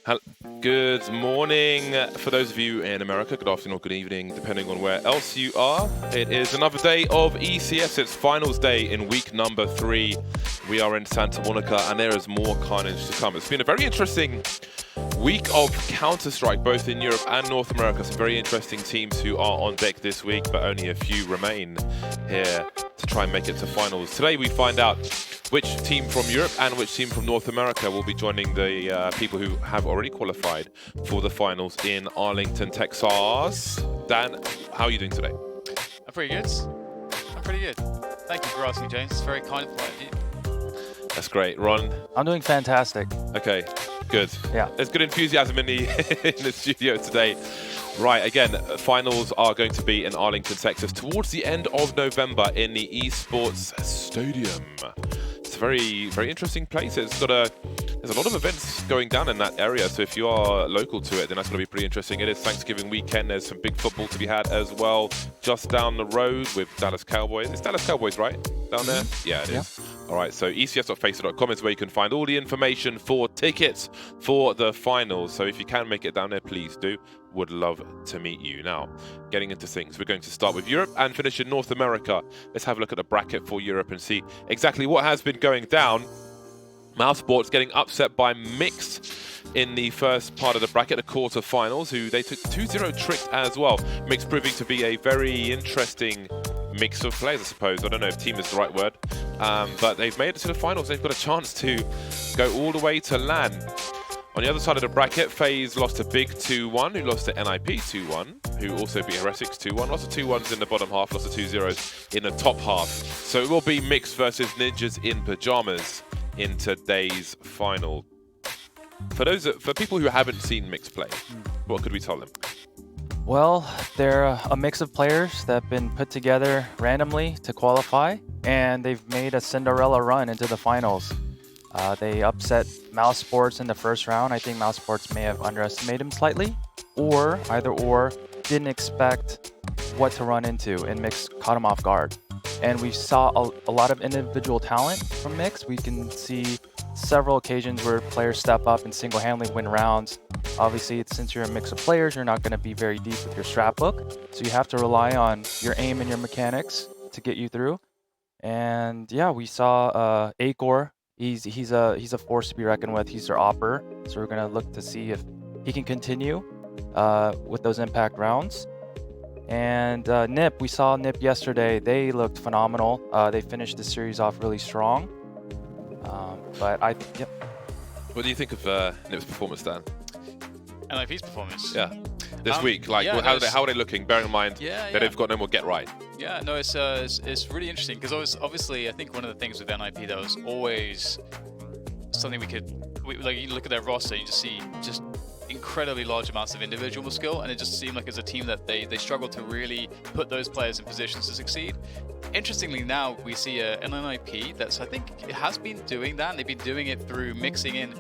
Hel- Good morning for those of you in America. Good afternoon or good evening, depending on where else you are. It is another day of ECS. It's finals day in week number 3. We are in Santa Monica, and there is more carnage to come. It's been a very interesting week of Counter-Strike, both in Europe and North America. Some very interesting teams who are on deck this week, but only a few remain here to try and make it to finals. Today we find out which team from Europe and which team from North America will be joining the people who have already qualified for the finals in Arlington, Texas. Dan, how are you doing today? I'm pretty good. I'm pretty good. Thank you for asking, James. It's very kind of you. That's great. Ron? I'm doing fantastic. Okay, good. Yeah. There's good enthusiasm in the in the studio today. Right, again, finals are going to be in Arlington, Texas, towards the end of November in the Esports Stadium. It's a very, very interesting place. There's a lot of events going down in that area, so if you are local to it, then that's going to be pretty interesting. It is Thanksgiving weekend. There's some big football to be had as well, just down the road with Dallas Cowboys. It's Dallas Cowboys, right? Down there? Yeah, it is. All right, so ECS.FACEIT.com is where you can find all the information for tickets for the finals. So if you can make it down there, please do. Would love to meet you. Now, getting into things, we're going to start with Europe and finish in North America. Let's have a look at the bracket for Europe and see exactly what has been going down. Mousesports getting upset by Mix in the first part of the bracket, the quarterfinals, who they took 2-0 tricked as well. Mix proving to be a very interesting mix of players, I suppose. I don't know if team is the right word, but they've made it to the finals. They've got a chance to go all the way to LAN. On the other side of the bracket, FaZe lost to Big 2-1, who lost to NIP 2-1, who also beat Heretics 2-1. Lost to 2-1s in the bottom half, lost to 2-0s in the top half. So it will be Mix versus Ninjas in Pajamas in today's final. For people who haven't seen Mix play, what could we tell them? Well, they're a mix of players that have been put together randomly to qualify, and they've made a Cinderella run into the finals. They upset Mousesports in the first round. I think Mousesports may have underestimated them slightly, or didn't expect what to run into, and Mix caught them off guard. And we saw a lot of individual talent from Mix. We can see several occasions where players step up and single-handedly win rounds. Obviously, since you're a mix of players, you're not going to be very deep with your strat book, so you have to rely on your aim and your mechanics to get you through. And yeah, we saw Acor. He's a force to be reckoned with. He's their opper, so we're going to look to see if he can continue with those impact rounds. And NIP, we saw NIP yesterday. They looked phenomenal. They finished the series off really strong. What do you think of NIP's performance, Dan? NIP's performance? Yeah. This week, like, yeah, how are they looking? Bearing in mind that they've got no more get right. Yeah, no, it's really interesting because obviously I think one of the things with NIP that was always something like you look at their roster, you just see incredibly large amounts of individual skill, and it just seemed like as a team that they struggled to really put those players in positions to succeed. Interestingly, now we see an NIP that's, I think it has been doing that, and they've been doing it through mixing in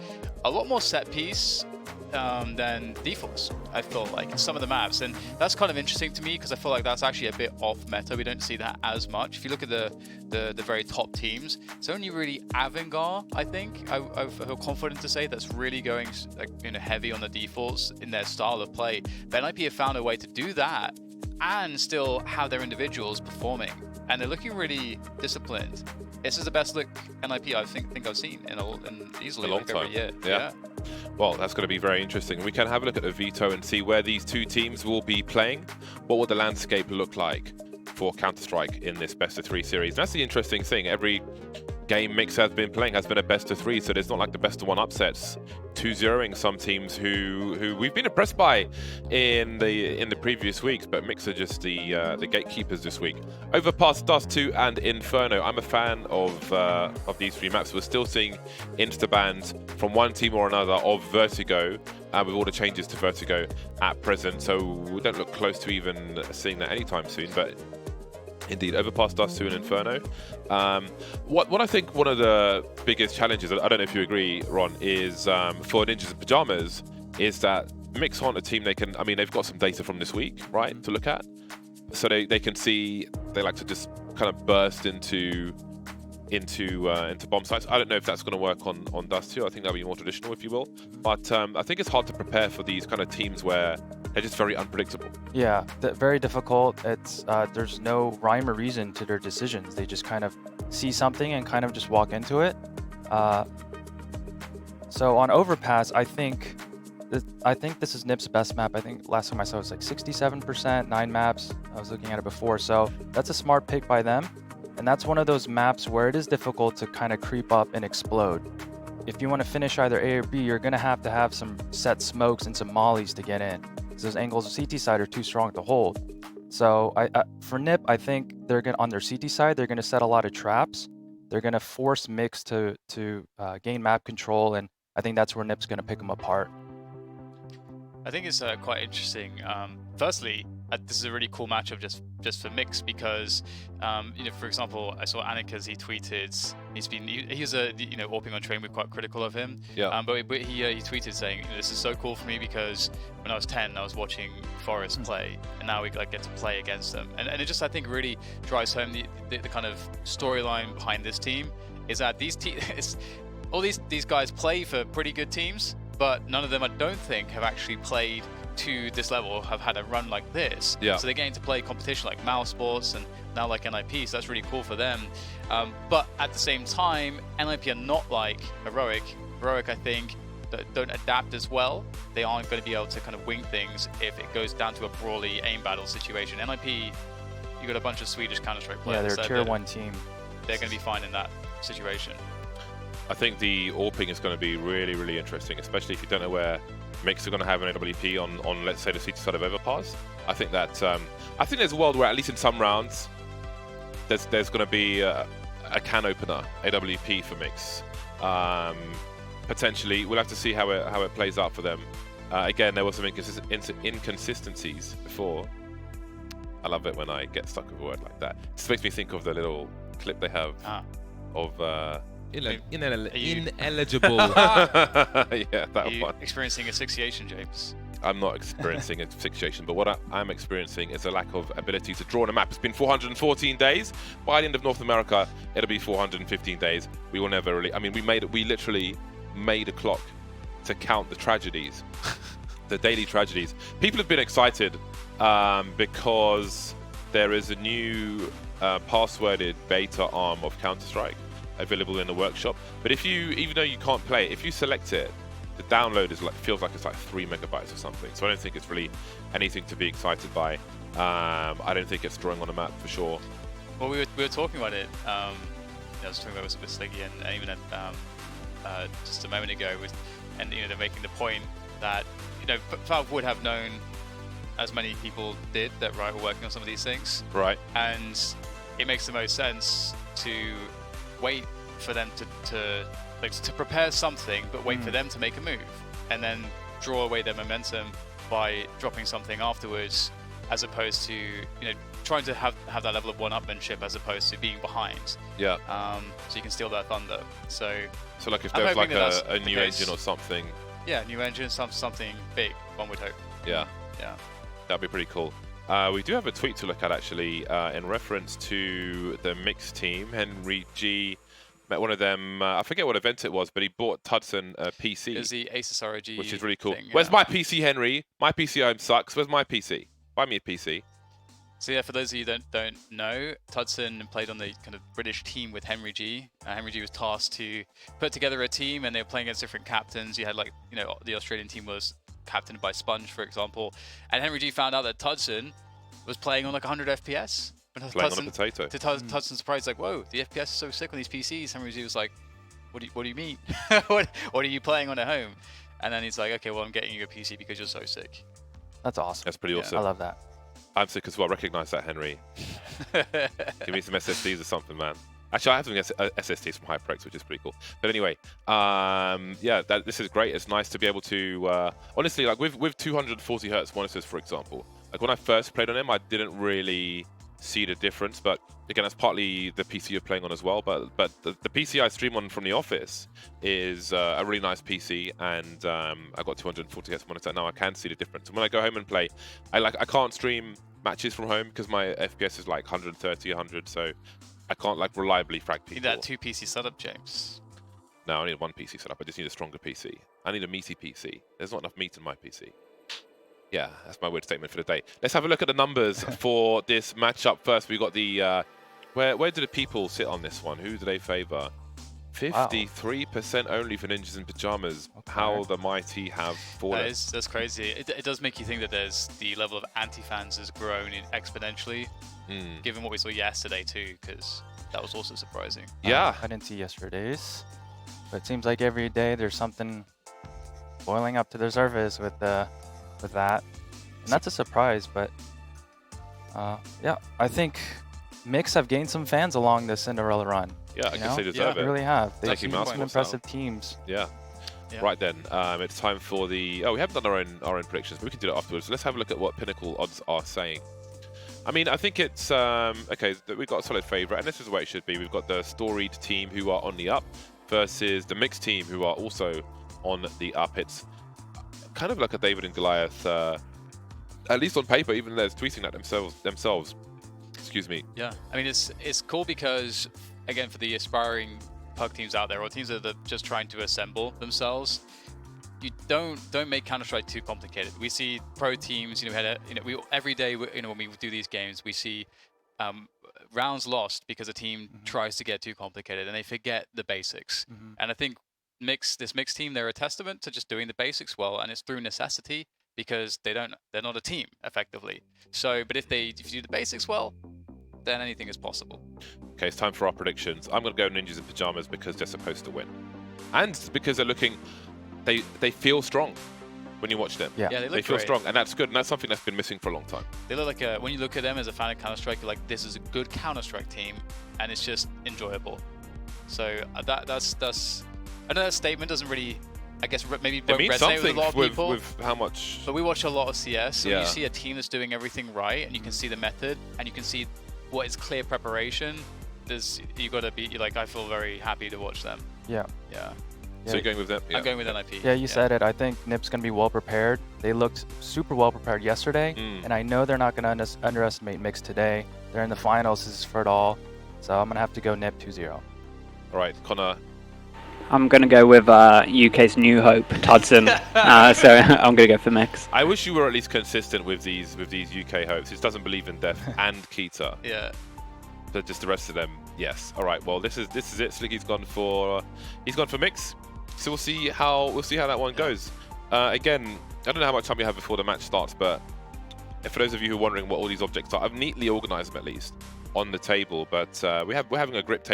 a lot more set piece than defaults, I feel like, in some of the maps. And that's kind of interesting to me because I feel like that's actually a bit off meta. We don't see that as much. If you look at the very top teams, it's only really Avangar, I think, I feel confident to say, that's really going heavy on the defaults in their style of play. But NIP have found a way to do that and still have their individuals performing. And they're looking really disciplined. This is the best look NIP I think I've seen in easily a long over a year. Yeah. Well, that's going to be very interesting. We can have a look at the veto and see where these two teams will be playing. What will the landscape look like for Counter-Strike in this best-of-3 series? That's the interesting thing. Every game Mix has been playing has been a best-of-3, so there's not like the best-of-1 upsets. 2-0ing some teams who we've been impressed by in the previous weeks, but Mix are just the gatekeepers this week. Overpass, Dust 2, and Inferno. I'm a fan of these 3 maps. We're still seeing insta-bans from one team or another of Vertigo, with all the changes to Vertigo at present, so we don't look close to even seeing that anytime soon, but indeed, Overpass, Dust 2, and Inferno. What I think one of the biggest challenges, I don't know if you agree, Ron, is for Ninjas in Pajamas, is that Mix aren't a team they've got some data from this week, right, to look at. So they can see, they like to just kind of burst into into bomb sites. I don't know if that's going to work on Dust 2. I think that'll be more traditional, if you will. But I think it's hard to prepare for these kind of teams where they're just very unpredictable. Yeah, very difficult. It's there's no rhyme or reason to their decisions. They just kind of see something and kind of just walk into it. So on Overpass, I think this is NIP's best map. I think last time I saw it was like 67%, 9 maps. I was looking at it before, so that's a smart pick by them. And that's one of those maps where it is difficult to kind of creep up and explode. If you want to finish either A or B, you're going to have some set smokes and some mollies to get in, because those angles of CT side are too strong to hold. So for NIP, I think they're going on their CT side, they're going to set a lot of traps. They're going to force Mix to gain map control, and I think that's where NIP's going to pick them apart. I think it's quite interesting. Firstly, this is a really cool matchup just for Mix because, for example, I saw Anika's, he tweeted, he was AWPing on train, we're quite critical of him. Yeah. But he tweeted saying, this is so cool for me because when I was 10, I was watching Forest play, and now we get to play against them. And it just, I think, really drives home the kind of storyline behind this team is that all these guys play for pretty good teams, but none of them, I don't think, have actually played to this level or have had a run like this. Yeah. So they're getting to play competition like Mouse Sports and now like NIP, so that's really cool for them. But at the same time, NIP are not like Heroic. Heroic, I think, don't adapt as well. They aren't going to be able to kind of wing things if it goes down to a brawly aim battle situation. NIP, you got a bunch of Swedish Counter-Strike players. Yeah, they're a tier 1 team. They're going to be fine in that situation. I think the AWPing is going to be really, really interesting, especially if you don't know where Mix are going to have an AWP on let's say, the CT side of Overpass. I think that I think there's a world where at least in some rounds there's going to be a can opener AWP for Mix. Potentially, we'll have to see how it plays out for them. Again, there was some inconsistencies before. I love it when I get stuck with a word like that. It just makes me think of the little clip they have of. Ineligible. Yeah, that Are you one. experiencing asphyxiation, James? I'm not experiencing asphyxiation, but what I'm experiencing is a lack of ability to draw on a map. It's been 414 days. By the end of North America, it'll be 415 days. We will never really. I mean, we literally made a clock to count the tragedies, the daily tragedies. People have been excited because there is a new passworded beta arm of Counter-Strike available in the workshop. But even though you can't play it, if you select it, the download feels like it's like 3 megabytes or something. So I don't think it's really anything to be excited by. I don't think it's drawing on a map for sure. Well, we were talking about it. I was talking about it with Sliggy and even just a moment ago, and they're making the point that Valve would have known, as many people did, that Riot were working on some of these things. Right. And it makes the most sense to wait for them to prepare something, but wait for them to make a move, and then draw away their momentum by dropping something afterwards, as opposed to trying to have that level of one-upmanship as opposed to being behind. Yeah. So you can steal their thunder. So like if there's like a new engine or something. Yeah, new engine, something big. One would hope. Yeah. Yeah. That'd be pretty cool. We do have a tweet to look at actually in reference to the Mix team. Henry G met one of them. I forget what event it was, but he bought Tudson a PC. It was the Asus ROG, which is really cool. thing, Where's yeah. my PC, Henry? My PC at home sucks. Where's my PC? Buy me a PC. So yeah, for those of you that don't know, Tudson played on the kind of British team with Henry G. Henry G was tasked to put together a team, and they were playing against different captains. You had the Australian team was captained by Sponge, for example, and Henry G found out that Tudson was playing on like 100 FPS. Playing on a potato. To Tudson's surprise, like, whoa, the FPS is so sick on these PCs. Henry G was like, what do you mean? what are you playing on at home? And then he's like, okay, well, I'm getting you a PC because you're so sick. That's awesome. That's pretty awesome. I love that. I'm sick as well. Recognize that, Henry. Give me some SSDs or something, man. Actually, I have some SSDs from HyperX, which is pretty cool. But anyway, yeah, this is great. It's nice to be able to, honestly, like with 240 hertz monitors, for example, like when I first played on them, I didn't really see the difference. But again, that's partly the PC you're playing on as well. But the PC I stream on from the office is a really nice PC, and I got 240 hertz monitor. Now I can see the difference. And when I go home and play, I can't stream matches from home because my FPS is like 130, 100. So I can't like reliably frag You people. need that 2 PC setup, James. No, I need 1 PC setup. I just need a stronger PC. I need a meaty PC. There's not enough meat in my PC. Yeah, that's my weird statement for the day. Let's have a look at the numbers for this matchup first. We got the where do the people sit on this one? Who do they favor? 53% only for Ninjas in Pajamas. Okay. How the mighty have fallen. That's crazy. It does make you think that the level of anti-fans has grown exponentially, given what we saw yesterday too, because that was also surprising. Yeah. I didn't see yesterday's, but it seems like every day there's something boiling up to the surface with that, and that's a surprise. But yeah, I think Mix have gained some fans along the Cinderella run. Yeah, I guess they deserve They it. really have. They've Taking seen mouse some force impressive out. teams. Yeah. Yeah. Right then, it's time for the... Oh, we haven't done our own predictions, but we can do that afterwards. Let's have a look at what Pinnacle odds are saying. I mean, I think it's... okay, we've got a solid favourite, and this is the way it should be. We've got the storied team who are on the up versus the mixed team who are also on the up. It's kind of like a David and Goliath, at least on paper, even though they're tweeting that themselves. Excuse me. Yeah, I mean it's cool because again for the aspiring pug teams out there or teams that are just trying to assemble themselves, you don't make Counter-Strike too complicated. We see pro teams, every day, when we do these games, we see rounds lost because a team tries to get too complicated and they forget the basics. And I think this mixed team, they're a testament to just doing the basics well, and it's through necessity because they're not a team effectively. So, but if you do the basics well, then anything is possible. Okay, it's time for our predictions. I'm going to go Ninjas in Pajamas because they're supposed to win. And because they're looking... They feel strong when you watch them. Yeah, they They look feel great. strong, and that's good. And that's something that's been missing for a long time. They look like when you look at them as a fan of Counter-Strike, you're like, this is a good Counter-Strike team, and it's just enjoyable. So that's I know that statement doesn't really, I guess, maybe It won't means resonate with a something lot of people. with how much... But we watch a lot of CS, so when Yeah. you see a team that's doing everything right, and you can see the method, and you can see what is clear preparation, you're like, I feel very happy to watch them. Yeah. Yeah. So you're going with them? Yeah. I'm going with NIP. Yeah, you said it. I think NIP's going to be well prepared. They looked super well prepared yesterday, and I know they're not going to underestimate Mix today. They're in the finals. This is for it all. So I'm going to have to go NIP 2-0. All right, Connor. I'm going to go with UK's new hope, Tudson. So I'm going to go for Mix. I wish you were at least consistent with these UK hopes. It doesn't believe in death and Keita. Yeah. But just the rest of them, yes. All right. Well, this is it. Slicky's gone for Mix. So we'll see how that one goes. Again, I don't know how much time we have before the match starts, but for those of you who are wondering what all these objects are, I've neatly organised them at least on the table. But we're having a grip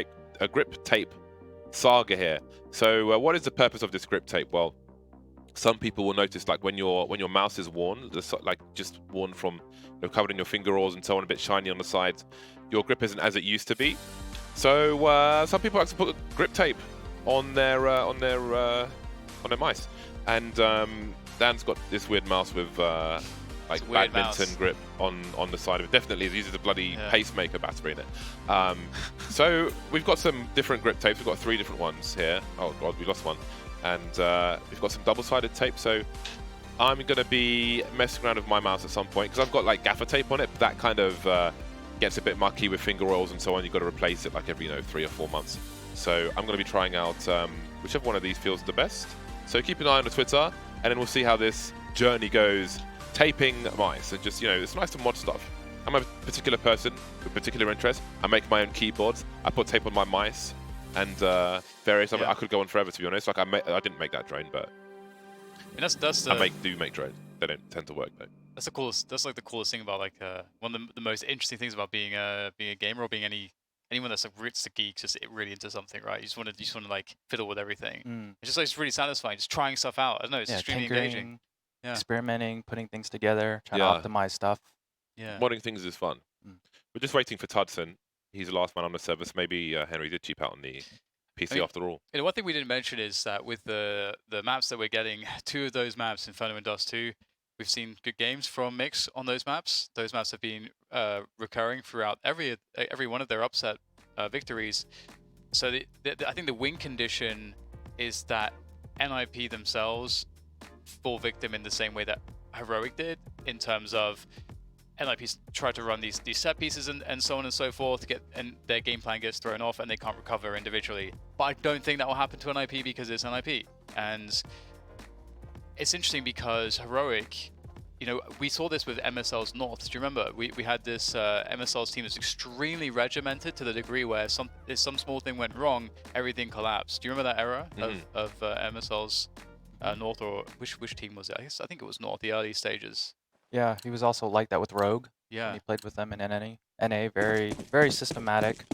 tape saga here. So what is the purpose of this grip tape? Well, some people will notice like when your mouse is worn, just worn from covered in your finger rolls and so on, a bit shiny on the sides, your grip isn't as it used to be. So some people like to put grip tape on their mice, and Dan's got this weird mouse with like badminton mouse. grip on the side of it. Definitely it uses a bloody pacemaker battery in it. So we've got some different grip tapes. We've got 3 different ones here. Oh god, we lost one. And we've got some double-sided tape. So I'm going to be messing around with my mouse at some point because I've got like gaffer tape on it, but that kind of gets a bit mucky with finger oils and so on. You've got to replace it like every 3 or 4 months. So I'm going to be trying out whichever one of these feels the best. So keep an eye on the Twitter, and then we'll see how this journey goes. Taping mice, and just it's nice to mod stuff. I'm a particular person with particular interests. I make my own keyboards. I put tape on my mice, and various other. I could go on forever, to be honest. Like I didn't make that drone, but I mean, that's the, I do make drones. They don't tend to work though. That's the coolest. That's like the coolest thing about one of the most interesting things about being a gamer or being anyone that's just a geek, just really into something, right? You just want to like fiddle with everything. It's just like it's really satisfying, just trying stuff out. I don't know, it's extremely engaging. Yeah. Experimenting, putting things together, trying to optimize stuff. Yeah. Modding things is fun. We're just waiting for Tudson. He's the last man on the server, so maybe Henry did cheap out on the PC after all. One thing we didn't mention is that with the maps that we're getting, 2 of those maps, Inferno and Dust 2, we've seen good games from Mix on those maps. Those maps have been recurring throughout every one of their upset victories. So I think the win condition is that NIP themselves fall victim in the same way that Heroic did, in terms of NIPs try to run these set pieces and so on and so forth, and their game plan gets thrown off and they can't recover individually. But I don't think that will happen to NIP because it's NIP. And it's interesting because Heroic, you know, we saw this with MSL's North. Do you remember? We had this MSL's team that's extremely regimented to the degree where if some small thing went wrong, everything collapsed. Do you remember that era of MSL's North, or which team was it? I think it was North, the early stages. Yeah, he was also like that with Rogue. Yeah. When he played with them in NA, very, very systematic.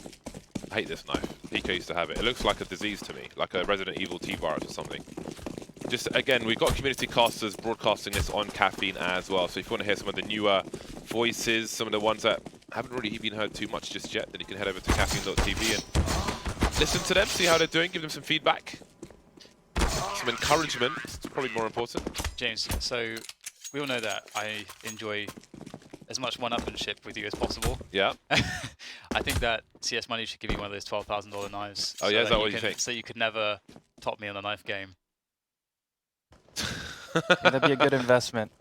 I hate this knife. DK used to have it. It looks like a disease to me, like a Resident Evil T-virus or something. Just, again, we've got community casters broadcasting this on Caffeine as well, so if you want to hear some of the newer voices, some of the ones that haven't really been heard too much just yet, then you can head over to caffeine.tv and listen to them, see how they're doing, give them some feedback. Some encouragement, it's probably more important. James, so we all know that I enjoy as much one-upmanship with you as possible. Yeah. I think that CS Money should give you one of those $12,000 knives. Oh, yeah, is that what you think? So you could never top me on a knife game. Yeah, that'd be a good investment.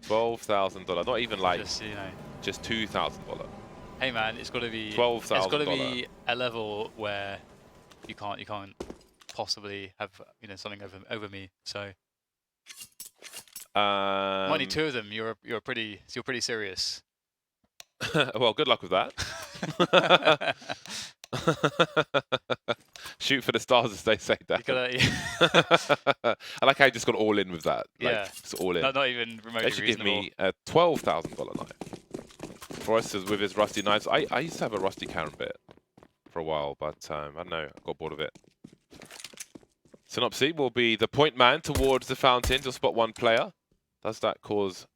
$12,000, not even like Just, you know. just $2,000. Hey man, it's got to be $12,000. It's got to be a level where you can't possibly have, you know, something over me. So only two of them. You're pretty serious. Well, good luck with that. Shoot for the stars, as they say. That. I like how you just got all in with that. Like, Yeah, it's all in. not even remotely They should give reasonable. me a $12,000 knife. Forrest is with his rusty knives. I used to have a rusty Karambit for a while, but I don't know, I got bored of it. Synopsy will be the point man towards the fountain to spot one player. Does that cause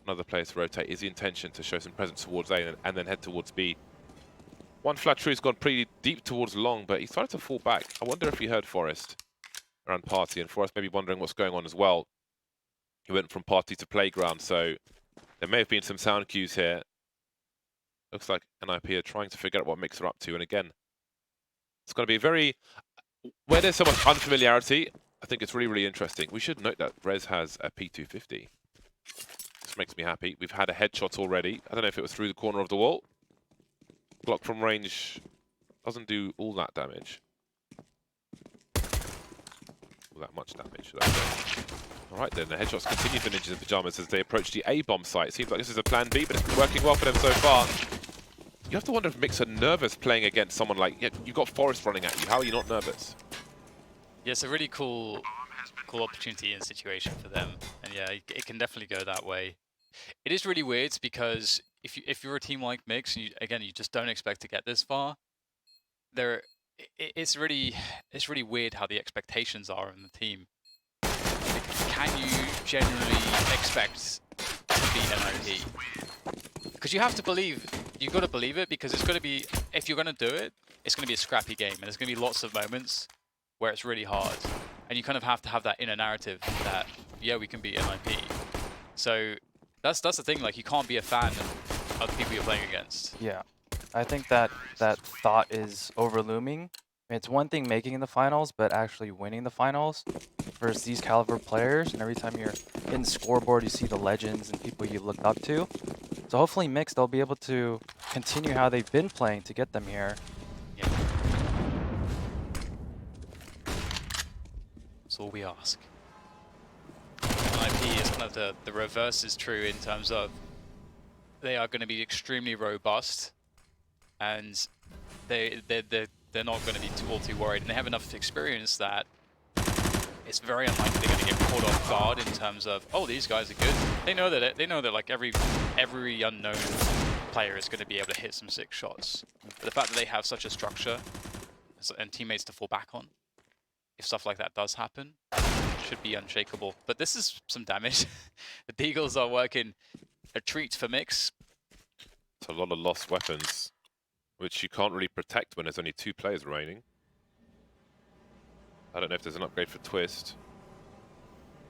another player to rotate? Is the intention to show some presence towards A and then head towards B? One flat true's gone pretty deep towards long, but he started to fall back. I wonder if he heard Forrest around party, and Forrest may be wondering what's going on as well. He went from party to playground, so there may have been some sound cues here. Looks like NIP are trying to figure out what Mix are up to, and again, it's going to be very... Where there's so much unfamiliarity, I think it's really, really interesting. We should note that Rez has a P250. This makes me happy. We've had a headshot already. I don't know if it was through the corner of the wall. Block from range doesn't do all that damage. All that much damage, should I say. All right then, the headshots continue for Ninjas in Pyjamas as they approach the A-bomb site. Seems like this is a plan B, but it's been working well for them so far. You have to wonder if Mix are nervous playing against someone like... Yeah, you've got Forrest running at you. How are you not nervous? Yeah, it's a really cool opportunity and situation for them, and yeah, it can definitely go that way. It is really weird because if you're a team like Mix, and you just don't expect to get this far. It's really weird how the expectations are in the team. Can you genuinely expect to beat NIP? Because you have to believe, you've got to believe it, because it's going to be, if you're going to do it, it's going to be a scrappy game, and there's going to be lots of moments where it's really hard. And you kind of have to have that inner narrative that, yeah, we can beat NIP. So that's the thing, like, you can't be a fan of the people you're playing against. Yeah, I think that thought is overlooming. I mean, it's one thing making the finals, but actually winning the finals versus these caliber players. And every time you're in the scoreboard, you see the legends and people you looked up to. So hopefully Mix, they'll be able to continue how they've been playing to get them here. Yeah. That's all we ask. NIP is kind of the reverse is true in terms of they are going to be extremely robust, and they're not going to be too worried, and they have enough experience that it's very unlikely they're going to get caught off guard in terms of, oh, these guys are good. They know that like every unknown player is going to be able to hit some sick shots. But the fact that they have such a structure and teammates to fall back on, if stuff like that does happen, should be unshakable. But this is some damage. The Deagles are working a treat for Mix. It's a lot of lost weapons, which you can't really protect when there's only 2 players remaining. I don't know if there's an upgrade for Twist.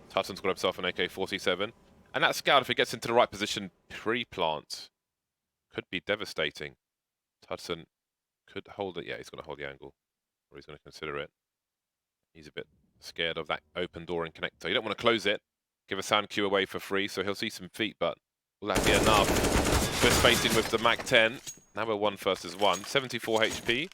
Tutson's got himself an AK-47. And that scout, if it gets into the right position pre-plant, could be devastating. Tutson could hold it. Yeah, he's going to hold the angle. Or he's going to consider it. He's a bit scared of that open door and connector. You don't want to close it. Give a sound cue away for free, so he'll see some feet, but Will that be enough? We're spacing with the Mag 10. Now we're 1 versus 1. 74 HP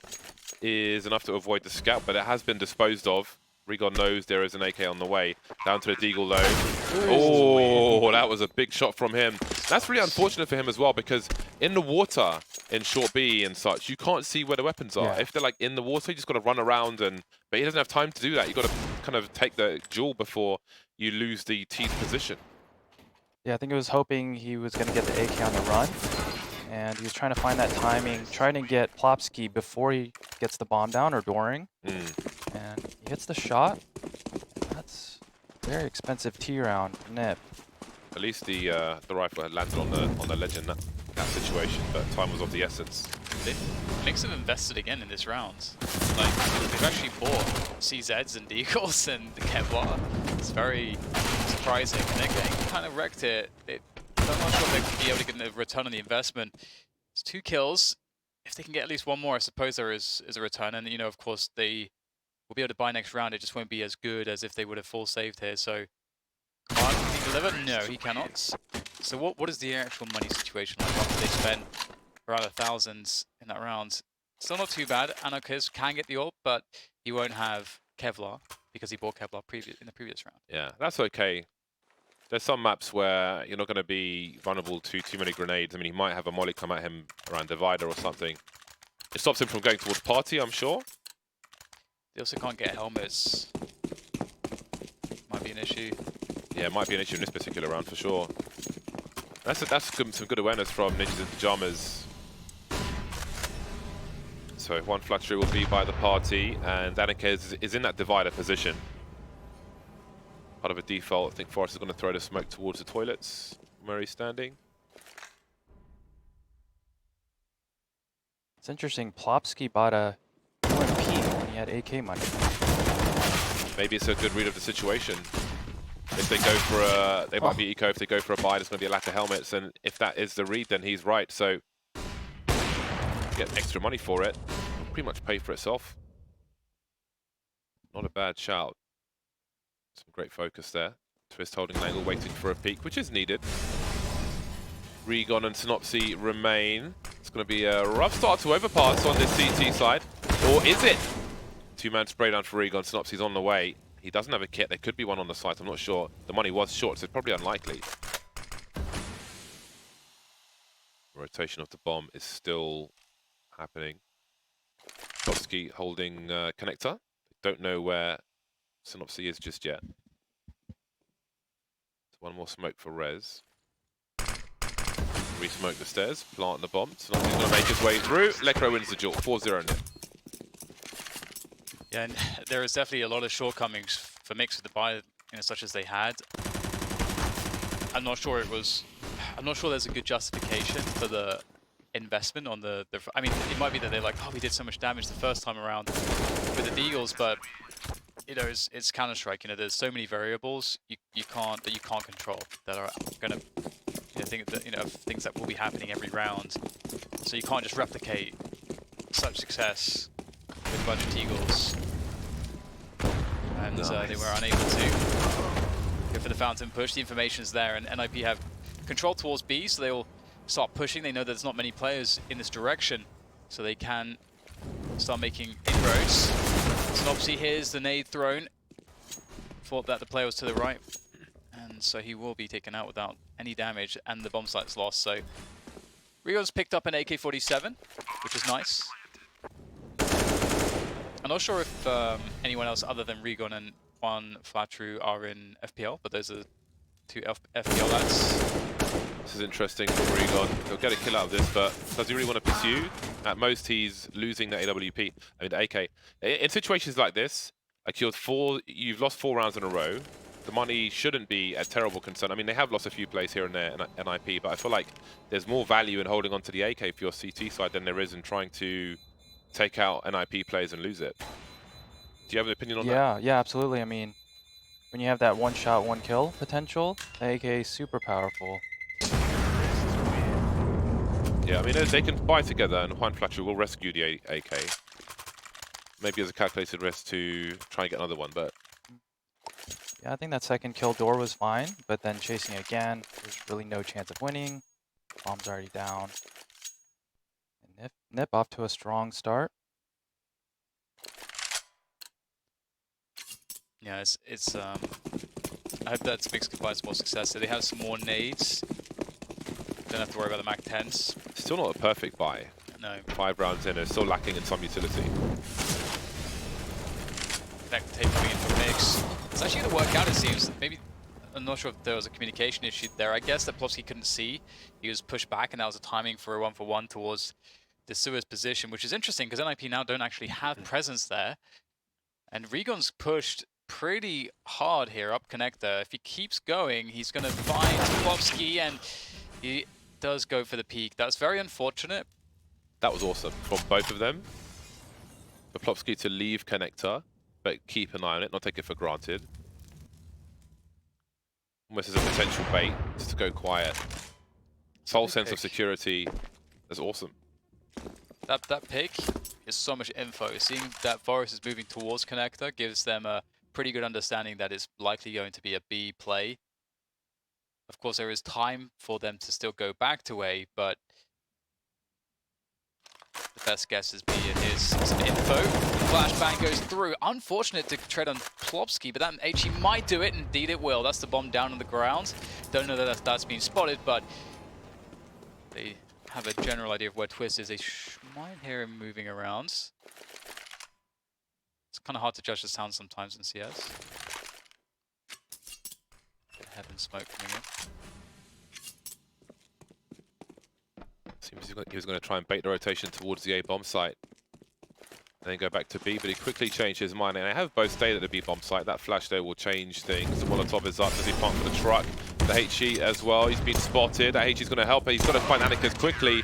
is enough to avoid the scout, but it has been disposed of. Rigon knows there is an AK on the way. Down to the Deagle though. Oh, that was a big shot from him. That's really unfortunate for him as well, because in the water, in short B and such, you can't see where the weapons are. Yeah. If they're like in the water, you just got to run around, but he doesn't have time to do that. You got to kind of take the jewel before you lose the T's position. Yeah, I think he was hoping he was going to get the AK on the run, and he was trying to find that timing, trying to get Plopsky before he gets the bomb down or during. And he hits the shot. That's very expensive T round nip. At least the rifle had landed on the ledge in that situation, but time was of the essence. Knicks have invested again in this round. Like, they've actually bought CZs and Deagles and the Kevlar. It's very surprising, and they're getting kind of wrecked here. I'm not sure if they can be able to get a return on the investment. It's 2 kills. If they can get at least 1 more, I suppose there is a return. And, you know, of course, they will be able to buy next round. It just won't be as good as if they would have full saved here. So, can he deliver? No, he cannot. So what is the actual money situation like after they spent around 1,000 in that round? Still not too bad. Anarchist can get the orb, but he won't have Kevlar because he bought Kevlar in the previous round. Yeah, that's okay. There's some maps where you're not going to be vulnerable to too many grenades. I mean, he might have a molly come at him around Divider or something. It stops him from going towards Party, I'm sure. They also can't get helmets. Might be an issue. Yeah, it might be an issue in this particular round for sure. That's some good awareness from Ninjas in Pyjamas. So 1 flattery will be by the Party, and Danikez is in that Divider position. Part of a default. I think Forrest is going to throw the smoke towards the toilets where he's standing. It's interesting. Plopsky bought a UMP when he had AK money. Maybe it's a good read of the situation. If they go for a, they might be eco. If they go for a buy, there's going to be a lack of helmets, and if that is the read, then he's right. So get extra money for it. Pretty much pay for itself. Not a bad shout. Some great focus there. Twist holding an angle, waiting for a peek, which is needed. Rigon and Synopsy remain. It's going to be a rough start to Overpass on this CT side. Or is it? 2-man spray down for Rigon. Synopsy's on the way. He doesn't have a kit. There could be one on the site. I'm not sure. The money was short, so it's probably unlikely. Rotation of the bomb is still happening. Plopsky holding connector. Don't know where Synopsy is just yet. So 1 more smoke for Rez. Re-smoke the stairs, plant the bomb. Synopsy's going to make his way through. Lekro wins the duel, 4-0 nip. Yeah, and there is definitely a lot of shortcomings for Mix with the buy, such as they had. I'm not sure there's a good justification for the investment on the I mean, it might be that they're like, oh, we did so much damage the first time around with the Deagles, but it's Counter-Strike. There's so many variables you can't control that are gonna things that will be happening every round. So you can't just replicate such success with a bunch of Deagles. And nice. They were unable to go for the fountain push. The information's there, and NIP have control towards B, so they'll start pushing. They know that there's not many players in this direction, so they can start making inroads. Synopsy hears the nade thrown. Thought that the player was to the right, and so he will be taken out without any damage, and the bomb site's lost. So Rigon's picked up an AK-47, which is nice. I'm not sure if anyone else other than Rigon and 1 Flatru are in FPL, but those are 2 FPL lads. This is interesting for Rigon. He'll get a kill out of this, but does he really want to pursue? At most, he's losing the AWP. I mean, the AK. In situations like this, like you've lost 4 rounds in a row. The money shouldn't be a terrible concern. I mean, they have lost a few plays here and there in NIP, but I feel like there's more value in holding on to the AK for your CT side than there is in trying to take out NIP players and lose it. Do you have an opinion on that? Yeah, absolutely. I mean, when you have that 1 shot, 1 kill potential, the AK is super powerful. Yeah, I mean, they can buy together, and Juan Flatcher will rescue the AK. Maybe as a calculated risk to try and get another one, but Yeah, I think that second kill door was fine, but then chasing again, there's really no chance of winning. Bomb's already down. And Nip off to a strong start. Yeah, it's I hope that Mix can find some more success. So they have some more nades. Don't have to worry about the Mac 10s. Still not a perfect buy. No. 5 rounds in, it's still lacking in some utility. That tape coming in from Mix. It's actually going to work out, it seems. Maybe, I'm not sure if there was a communication issue there. I guess that Plopsky couldn't see. He was pushed back, and that was a timing for a 1-for-1 towards the Suez position, which is interesting because NIP now don't actually have presence there. And Regon's pushed pretty hard here up connector. If he keeps going, he's going to find Plopsky, and he does go for the peak. That's very unfortunate. That was awesome from both of them. For Plopsky to leave connector, but keep an eye on it, not take it for granted. Almost as a potential bait, just to go quiet. Sole sense of security. That's awesome. That pick is so much info. Seeing that Forest is moving towards connector gives them a pretty good understanding that it's likely going to be a B play. Of course, there is time for them to still go back to A, but the best guess is B. It is some info. Flashbang goes through. Unfortunate to tread on Plopsky, but that HE might do it. Indeed it will. That's the bomb down on the ground. Don't know that that's been spotted, but they have a general idea of where Twist is. They might hear him moving around. It's kind of hard to judge the sound sometimes in CS. Heaven smoke coming in. Seems he was going to try and bait the rotation towards the A bomb site. And then go back to B, but he quickly changed his mind. And I have both stayed at the B bomb site. That flash there will change things. The Molotov is up. Does he pump for the truck? The HE as well. He's been spotted. That HE's going to help, but he's got to find Anikas quickly.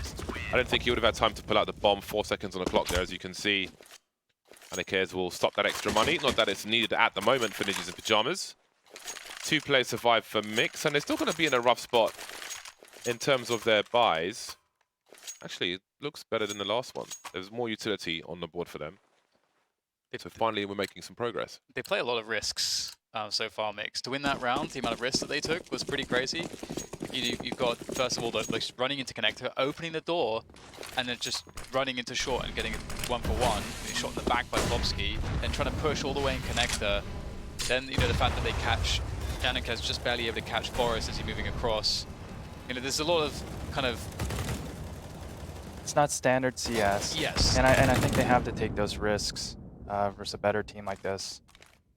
I don't think he would have had time to pull out the bomb. 4 seconds on the clock there, as you can see. Anikas will stop that extra money. Not that it's needed at the moment for Ninjas in Pyjamas. 2 players survive for Mix, and they're still going to be in a rough spot in terms of their buys. Actually, it looks better than the last one. There's more utility on the board for them. So finally, we're making some progress. They play a lot of risks so far, Mix. To win that round, the amount of risks that they took was pretty crazy. You've got, first of all, like running into connector, opening the door, and then just running into short and getting a 1-for-1. Being shot in the back by Plopsky, then trying to push all the way in connector. Then, you know, the fact that they catch, Danica's just barely able to catch Forrest as he's moving across. You know, there's a lot of kind of... It's not standard CS. Yes. And I think they have to take those risks versus a better team like this.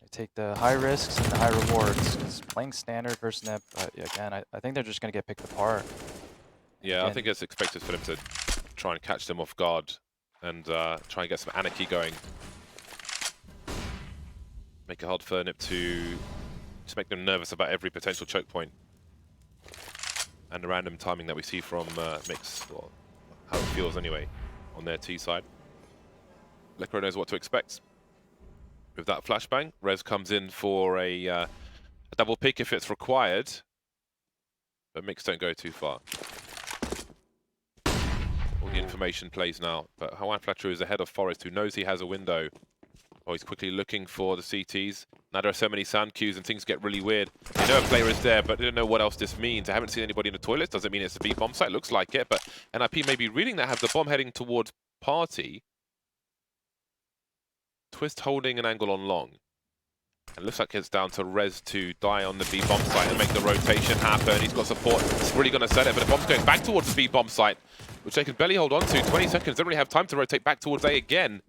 They take the high risks and the high rewards. It's playing standard versus NIP, but yeah, again, I think they're just going to get picked apart. Yeah, Again, I think it's expected for them to try and catch them off guard and try and get some anarchy going. Make it hard for NIP to just make them nervous about every potential choke point. And the random timing that we see from Mix, well, how it feels anyway, on their T side. Lekro knows what to expect. With that flashbang, Rez comes in for a double pick if it's required. But Mix don't go too far. All the information plays now, but Hawaiian Flatterer is ahead of Forest, who knows he has a window. Oh, he's quickly looking for the CTs. Now there are so many sound cues and things get really weird. They know a player is there, but they don't know what else this means. I haven't seen anybody in the toilets. Doesn't mean it's a B bomb site. Looks like it, but NIP may be reading that, have the bomb heading towards Party. Twist holding an angle on long. And looks like it's down to Rez to die on the B bomb site and make the rotation happen. He's got support. It's really going to set it, but the bomb's going back towards the B bomb site, which they can barely hold on to. 20 seconds. Don't really have time to rotate back towards A again.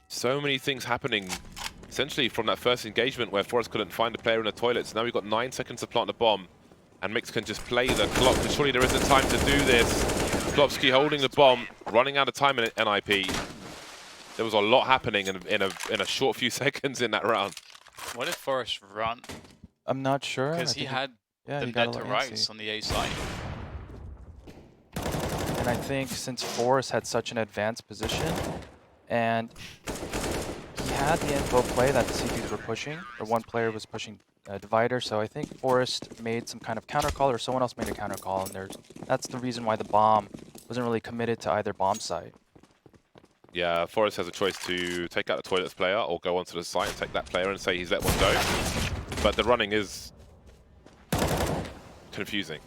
So many things happening, essentially from that first engagement where Forrest couldn't find a player in the toilets. Now we've got 9 seconds to plant the bomb, and Mix can just play the clock. But surely there isn't time to do this. Plopsky holding the bomb, running out of time in NIP. There was a lot happening in a short few seconds in that round. What did Forrest run? I'm not sure. Because he had them dead to rights on the A side. And I think since Forrest had such an advanced position, and he had the info play that the CPs were pushing, or one player was pushing Divider, so I think Forrest made some kind of counter call, or someone else made a counter call, and that's the reason why the bomb wasn't really committed to either bomb site. Yeah, Forrest has a choice to take out the toilets player or go onto the site and take that player and say he's let one go. But the running is confusing.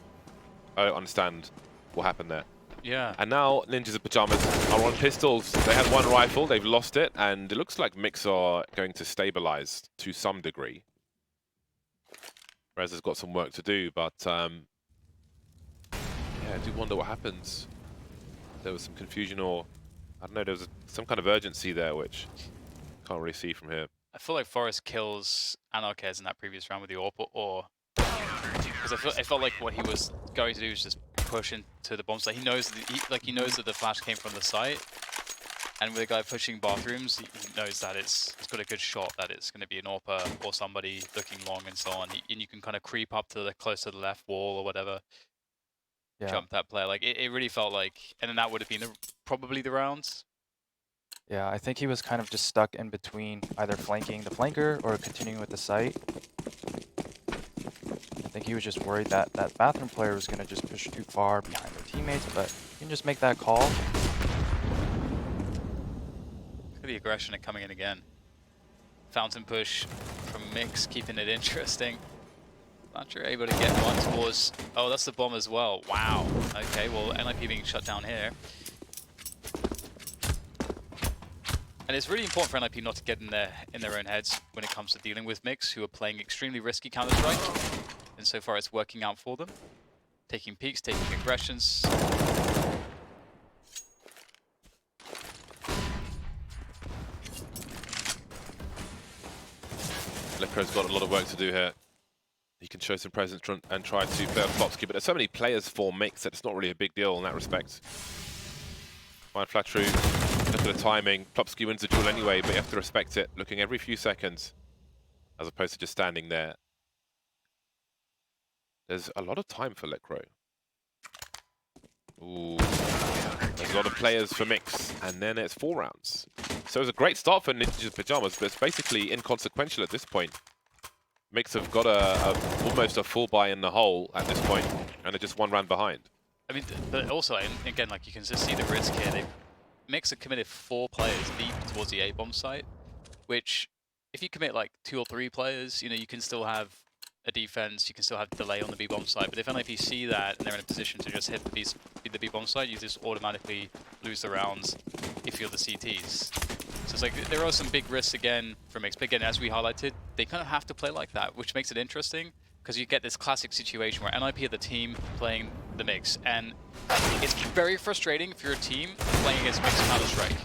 I don't understand what happened there. Yeah. And now Ninjas in Pajamas are on pistols. They had one rifle, they've lost it, and it looks like Mix are going to stabilize to some degree. Rez has got some work to do, but yeah, I do wonder what happens. There was some confusion, or I don't know, there was some kind of urgency there, which I can't really see from here. I feel like Forrest kills Anarchez in that previous round with the AWP, or because I felt like what he was going to do was just push into the bomb site. He knows that he knows that the flash came from the site, and with a guy pushing bathrooms, he knows that it's got a good shot that it's going to be an AWP or somebody looking long and so on. And you can kind of creep up to the close to the left wall or whatever, jump that player. Like it really felt like, and then that would have been probably the rounds. Yeah, I think he was kind of just stuck in between either flanking the flanker or continuing with the site. I think he was just worried that that bathroom player was going to just push too far behind their teammates, but you can just make that call. Look at the aggression and coming in again. Fountain push from Mix, keeping it interesting. Not able to get one towards... Oh, that's the bomb as well. Wow. Okay, well, NIP being shut down here. And it's really important for NIP not to get in their own heads when it comes to dealing with Mix, who are playing extremely risky Counter-Strike. And so far, it's working out for them. Taking peeks, taking aggressions. Lecro's got a lot of work to do here. He can show some presence and try to play off Plopsky, but there's so many players for Mix that it's not really a big deal in that respect. Fine Flatru, look at the timing. Plopsky wins the duel anyway, but you have to respect it, looking every few seconds, as opposed to just standing there. There's a lot of time for Lecro. Ooh, there's a lot of players for Mix, and then it's 4 rounds. So it's a great start for Ninjas Pajamas, but it's basically inconsequential at this point. Mix have got almost a full buy in the hole at this point, and they're just 1 round behind. I mean, but also, and again, like you can just see the risk here. Mix have committed 4 players deep towards the A-bomb site, which if you commit like 2 or 3 players, you know, you can still have a defense, you can still have delay on the B-bomb site, but if NIP see that and they're in a position to just hit the B-bomb site, you just automatically lose the rounds if you're the CTs. So it's like, there are some big risks again for Mix, but again, as we highlighted, they kind of have to play like that, which makes it interesting, because you get this classic situation where NIP are the team playing the Mix, and it's very frustrating if you're a team playing against Mix Counter-Strike.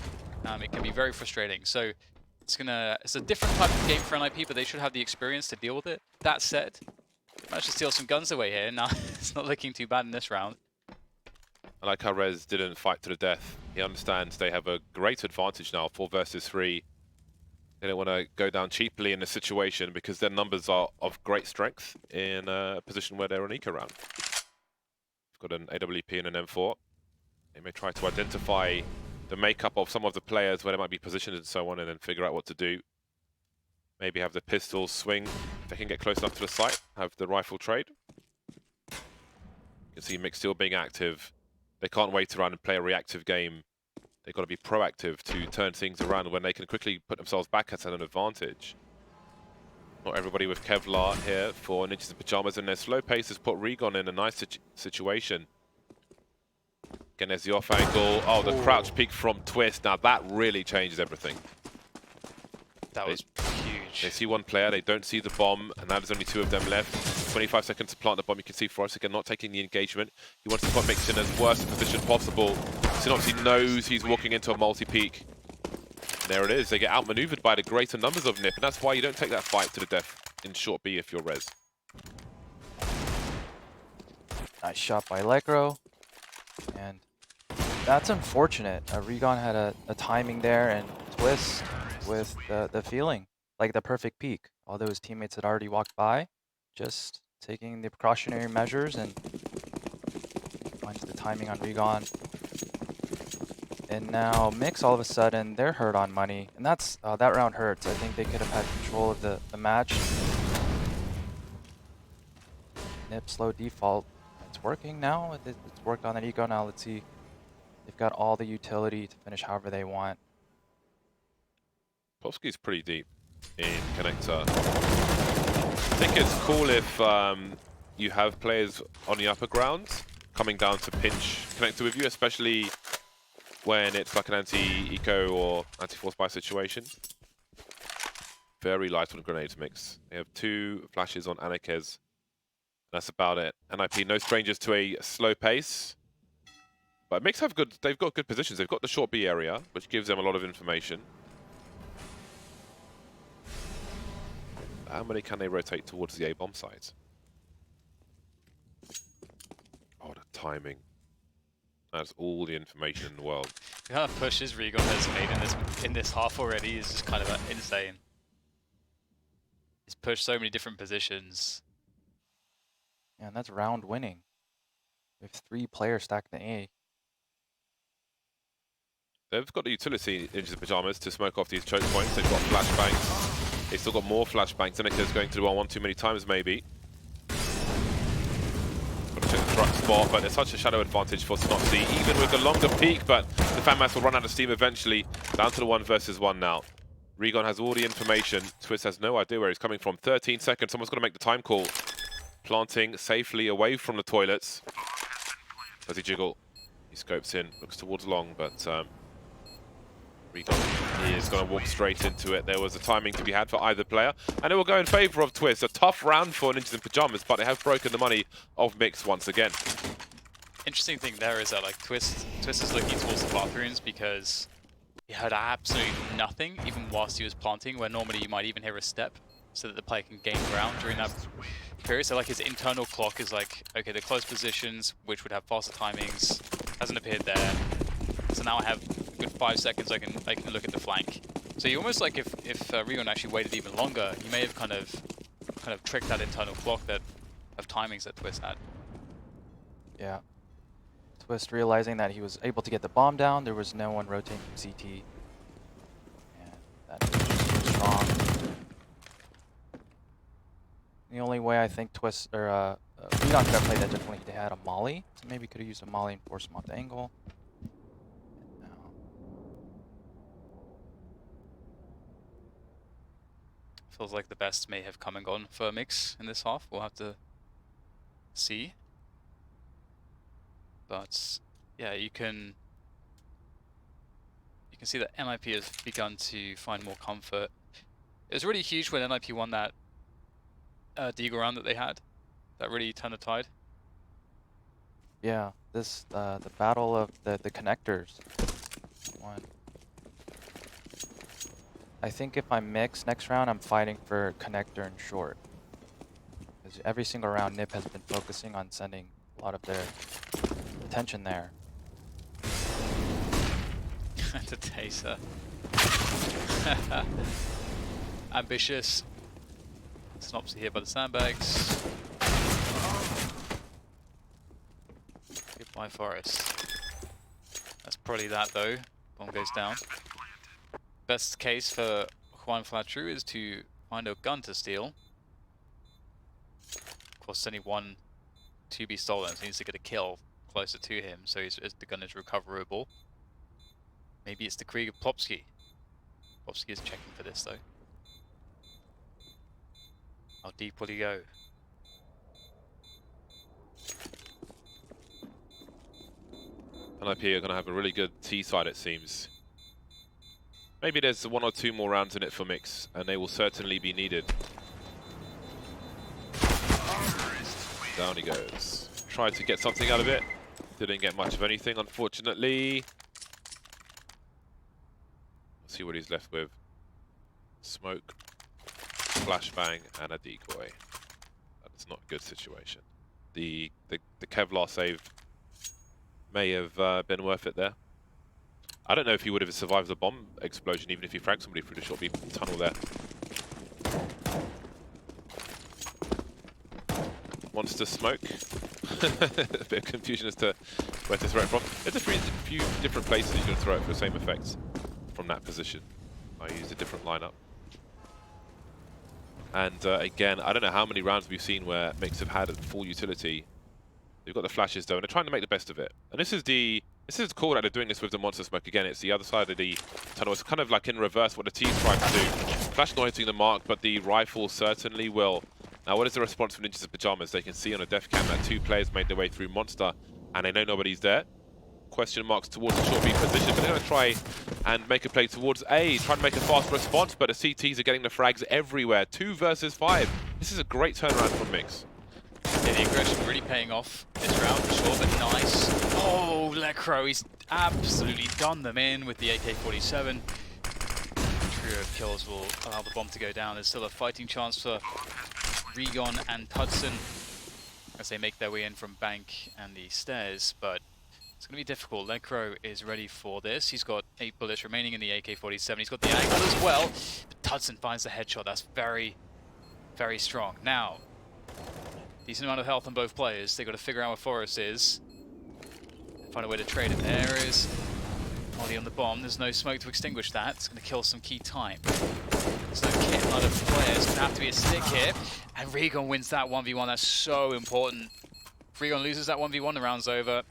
It can be very frustrating. So it's a different type of game for NIP, but they should have the experience to deal with it. That said, managed to steal some guns away here. Now it's not looking too bad in this round. I like how Rez didn't fight to the death. He understands they have a great advantage now, 4 versus 3. They don't want to go down cheaply in this situation because their numbers are of great strength in a position where they're an eco round. We've got an AWP and an M4. They may try to identify the makeup of some of the players where they might be positioned and so on, and then figure out what to do. Maybe have the pistols swing if they can get close enough to the site, have the rifle trade. You can see Mix still being active. They can't wait around and play a reactive game. They've got to be proactive to turn things around when they can quickly put themselves back at an advantage. Not everybody with Kevlar here for Ninjas in Pajamas, and their slow pace has put Regon in a nice situation. Again, there's the off angle. Oh, the crouch peek from Twist. Now that really changes everything. That was huge. They see one player, they don't see the bomb, and now there's only 2 of them left. 25 seconds to plant the bomb. You can see Forrest again not taking the engagement. He wants to put Mix in as worst a position possible. Synops, he knows he's walking into a multi-peak. There it is. They get outmaneuvered by the greater numbers of NIP, and that's why you don't take that fight to the death in short B if you're Rez. Nice shot by Lecro. And that's unfortunate. Regon had a timing there, and Twist with the feeling, like the perfect peak. Although his teammates had already walked by, just taking the precautionary measures and finds the timing on Regon. And now Mix, all of a sudden, they're hurt on money, and that's that round hurts. I think they could have had control of the match. Nip slow default. It's working now. It's worked on that eco. Now let's see. They've got all the utility to finish however they want. Polski's pretty deep in connector. I think it's cool if you have players on the upper ground coming down to pinch connector with you, especially when it's like an anti-eco or anti-force buy situation. Very light on grenades Mix. They have 2 flashes on Anakez. That's about it. NIP, no strangers to a slow pace. But Mix have good, they've got good positions. They've got the short B area, which gives them a lot of information. How many can they rotate towards the A-bomb site? Oh, the timing. That's all the information in the world. The kind of pushes Regon has made in this half already is just kind of insane. He's pushed so many different positions. Yeah, and that's round winning. We have 3 players stacked in A. They've got the utility into the pajamas to smoke off these choke points. They've got flashbangs. They've still got more flashbangs. Seneca's going to do one too many times, maybe. Got to check the truck spot, but there's such a shadow advantage for Snotzy, even with the longer peak, but the FanMass will run out of steam eventually. Down to the 1 versus 1 now. Regon has all the information. Twist has no idea where he's coming from. 13 seconds. Someone's got to make the time call. Planting safely away from the toilets. Does he jiggle? He scopes in. Looks towards long, but Regon is going to walk straight into it. There was a timing to be had for either player, and it will go in favor of Twist. A tough round for Ninjas in Pajamas, but they have broken the money of Mix once again. Interesting thing there is that like Twist is looking towards the bathrooms because he heard absolutely nothing even whilst he was planting, where normally you might even hear a step so that the player can gain ground during that period. So like his internal clock is like, okay, the close positions, which would have faster timings, hasn't appeared there. So now I have a good 5 seconds I can look at the flank. So you almost like if Regon actually waited even longer, he may have kind of tricked that internal clock of timings that Twist had. Yeah. Twist realizing that he was able to get the bomb down, there was no one rotating from CT. And that is strong. The only way I think Twist or Regon could have played that differently, he had a molly, so maybe could have used a molly and forced him off the angle. Feels like the best may have come and gone for Mix in this half. We'll have to see. But yeah, you can see that NIP has begun to find more comfort. It was really huge when NIP won that Deagle round that they had. That really turned the tide. Yeah, this the battle of the connectors. One. I think if I Mix next round, I'm fighting for connector and short. Because every single round, NIP has been focusing on sending a lot of their attention there. The Taser. Ambitious. Snopsy here by the sandbags. Goodbye, Forest. That's probably that though. Bomb goes down. Best case for Juan Flatru is to find a gun to steal. Of course, only one to be stolen, so he needs to get a kill closer to him, so the gun is recoverable. Maybe it's the Krieg of Plopsky. Plopsky is checking for this though. How deep will he go? NIP are going to have a really good T side, it seems. Maybe there's 1 or 2 more rounds in it for Mix, and they will certainly be needed. Down he goes. Tried to get something out of it. Didn't get much of anything, unfortunately. Let's see what he's left with. Smoke, flashbang, and a decoy. That's not a good situation. The Kevlar save may have been worth it there. I don't know if he would have survived the bomb explosion, even if he fragged somebody through the short beam tunnel there. Wants to smoke. A bit of confusion as to where to throw it from. There's a few different places you can throw it for the same effects from that position. I use a different lineup. And again, I don't know how many rounds we've seen where Mix have had a full utility. They've got the flashes though, and they're trying to make the best of it. And this is This is cool that they're doing this with the monster smoke again. It's the other side of the tunnel. It's kind of like in reverse what the team's trying to do. Flash not hitting the mark, but the rifle certainly will. Now, what is the response from Ninjas in Pajamas? They can see on a def cam that 2 players made their way through monster, and they know nobody's there. Question marks towards the short B position, but they're going to try and make a play towards A, try to make a fast response, but the CTs are getting the frags everywhere. 2 versus 5. This is a great turnaround from Mix. Yeah, the aggression really paying off this round for sure, but nice. Oh, Lecro, he's absolutely done them in with the AK-47. Trio of kills will allow the bomb to go down. There's still a fighting chance for Regon and Tudson as they make their way in from bank and the stairs, but it's going to be difficult. Lecro is ready for this. He's got 8 bullets remaining in the AK-47. He's got the angle as well, but Tudson finds the headshot. That's very, very strong. Now, decent amount of health on both players. They've got to figure out where Forrest is. Find a way to trade him. There is Molly on the bomb. There's no smoke to extinguish that. It's going to kill some key time. There's no kit. None of the players. It's going to have to be a stick here. And Regon wins that 1v1. That's so important. If Regon loses that 1v1, the round's over.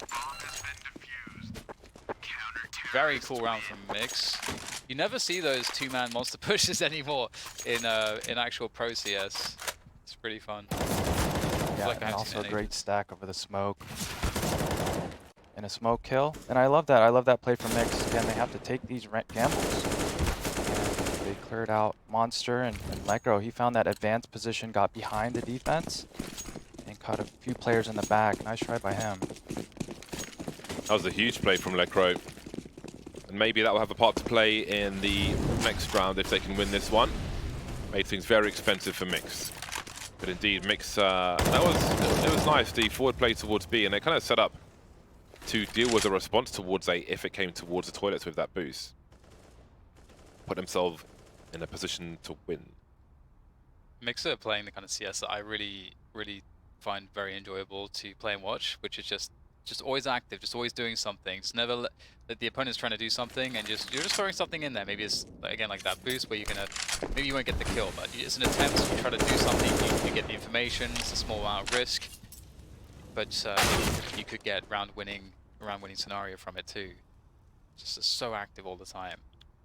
Very cool round from Mix. You never see those 2-man monster pushes anymore in actual Pro CS. It's pretty fun. Yeah, like and also a great stack over the smoke. And a smoke kill. And I love that. I love that play from Mix. Again, they have to take these gambles. And they cleared out Monster and Lecro. He found that advanced position, got behind the defense, and caught a few players in the back. Nice try by him. That was a huge play from Lecro. And maybe that will have a part to play in the next round if they can win this one. Made things very expensive for Mix. But indeed, Mix, it was nice, the forward play towards B, and they kind of set up to deal with a response towards A if it came towards the toilets with that boost. Put themselves in a position to win. Mix are playing the kind of CS that I really, really find very enjoyable to play and watch, which is just always active, just always doing something. Just never let the opponent's trying to do something, and you're just throwing something in there. Maybe it's again like that boost where you're gonna, maybe you won't get the kill, but it's an attempt. You try to do something, you get the information. It's a small amount of risk, but you could get round winning scenario from it too. Just so active all the time.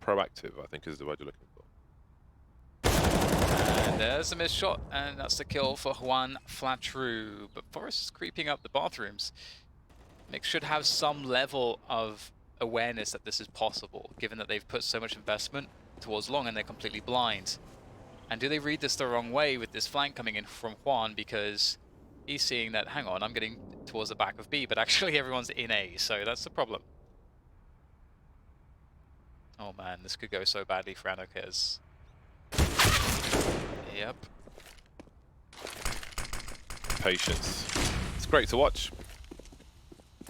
Proactive, I think, is the word you're looking for. And there's a missed shot, and that's the kill for Juan Flatru. But Forrest is creeping up the bathrooms. Mix should have some level of awareness that this is possible, given that they've put so much investment towards long and they're completely blind. And do they read this the wrong way with this flank coming in from Juan, because he's seeing that, hang on, I'm getting towards the back of B, but actually everyone's in A, so that's the problem. Oh man, this could go so badly for Anarchez. Yep. Patience. It's great to watch.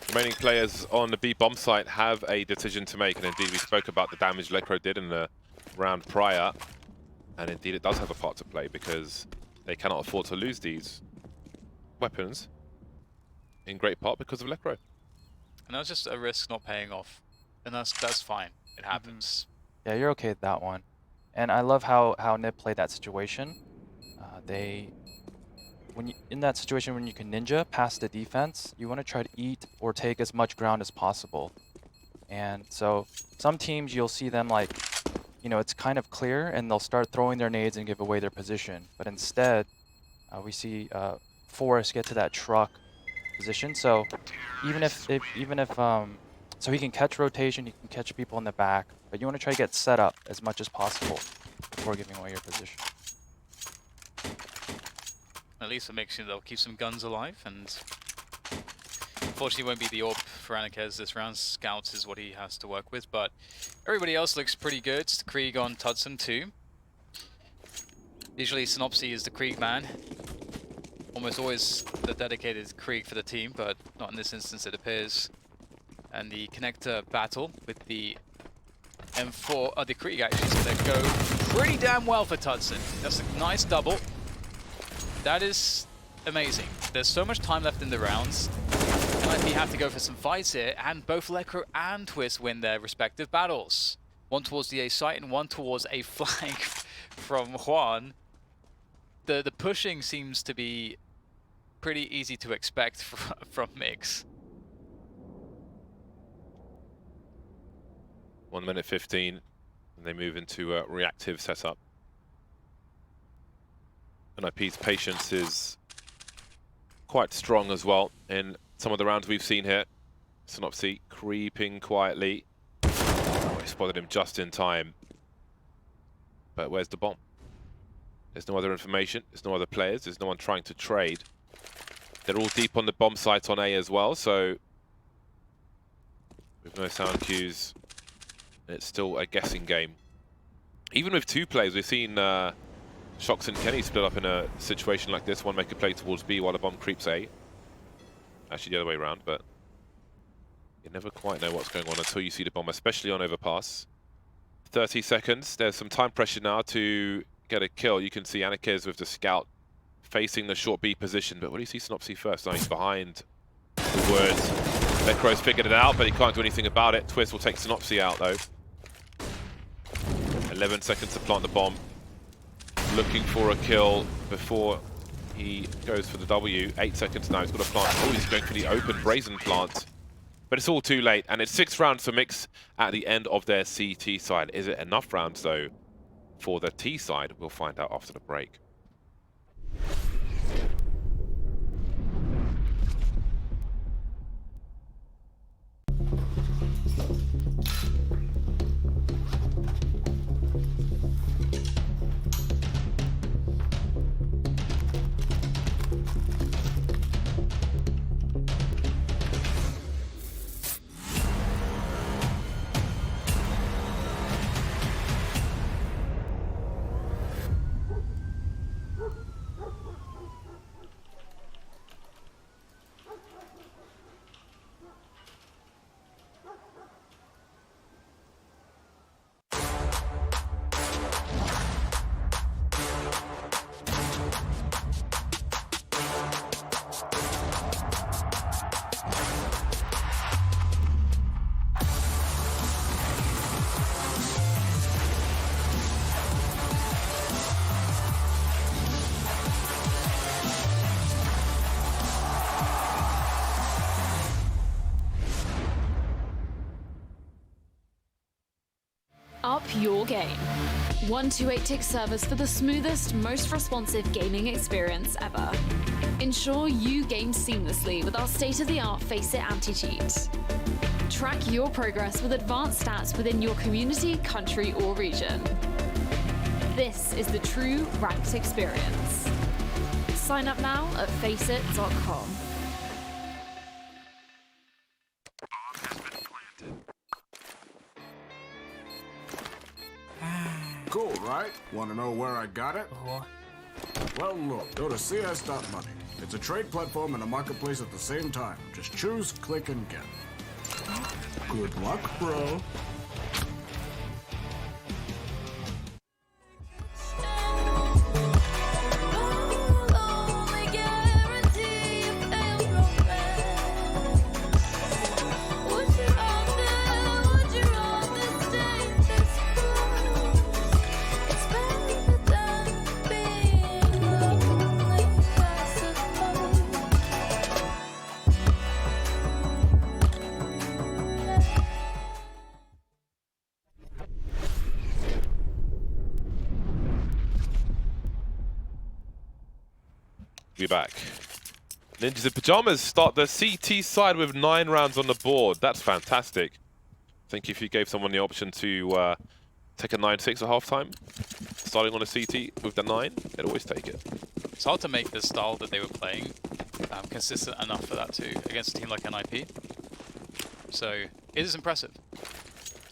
Remaining players on the B bomb site have a decision to make, and indeed we spoke about the damage Lecro did in the round prior, and indeed it does have a part to play because they cannot afford to lose these weapons, in great part because of Lecro. And that's just a risk not paying off, and that's fine. It happens. Yeah, you're okay with that one. And I love how Nip played that situation. In that situation when you can ninja past the defense, you want to try to eat or take as much ground as possible. And so some teams you'll see them like, it's kind of clear and they'll start throwing their nades and give away their position. But instead, we see Forrest get to that truck position. So even if so he can catch rotation, he can catch people in the back, but you want to try to get set up as much as possible before giving away your position. At least for Mix, they'll keep some guns alive, and unfortunately won't be the AWP for Anarchez this round. Scouts is what he has to work with, but everybody else looks pretty good. Krieg on Tudson too. Usually Synopsy is the Krieg man. Almost always the dedicated Krieg for the team, but not in this instance it appears. And the connector battle with the M4, the Krieg actually is going to go pretty damn well for Tudson. That's a nice double. That is amazing. There's so much time left in the rounds. We have to go for some fights here, and both Lecro and Twist win their respective battles. One towards the A site and one towards a flank from Juan. The pushing seems to be pretty easy to expect from Mix. 1 minute 15, and they move into a reactive setup. NIP's patience is quite strong as well in some of the rounds we've seen here. Synopsy creeping quietly. Oh, he spotted him just in time. But where's the bomb? There's no other information, there's no other players, there's no one trying to trade. They're all deep on the bomb site on A as well, so with no sound cues, it's still a guessing game. Even with 2 players, we've seen Shox and Kenny split up in a situation like this. One make a play towards B while the bomb creeps A. Actually the other way around, but you never quite know what's going on until you see the bomb, especially on Overpass. 30 seconds, there's some time pressure now to get a kill. You can see Anarchiz with the scout facing the short B position, but what do you see Synopsy first? Oh, he's behind the woods. Necro's figured it out, but he can't do anything about it. Twist will take Synopsy out though. 11 seconds to plant the bomb. Looking for a kill before he goes for the W. 8 seconds now, he's got a plant. Oh, he's going for the open brazen plant. But it's all too late, and it's 6 rounds for Mix at the end of their CT side. Is it enough rounds though for the T side? We'll find out after the break. Up your game. 128-tick service for the smoothest, most responsive gaming experience ever. Ensure you game seamlessly with our state-of-the-art FACEIT anti-cheat. Track your progress with advanced stats within your community, country, or region. This is the true ranked experience. Sign up now at FACEIT.com. Cool, right? Want to know where I got it? Well, look, go to cs.money. It's a trade platform and a marketplace at the same time. Just choose, click, and get. Good luck, bro. We're back. Ninjas in Pajamas start the CT side with 9 rounds on the board. That's fantastic. I think if you gave someone the option to take a 9-6 at halftime, starting on a CT with the 9, they'd always take it. It's hard to make the style that they were playing consistent enough for that too, against a team like NIP. So, it is impressive.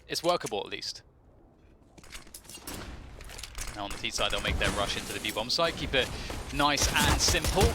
It's workable at least. Now on the T side, they'll make their rush into the B-bomb site, keep it nice and simple.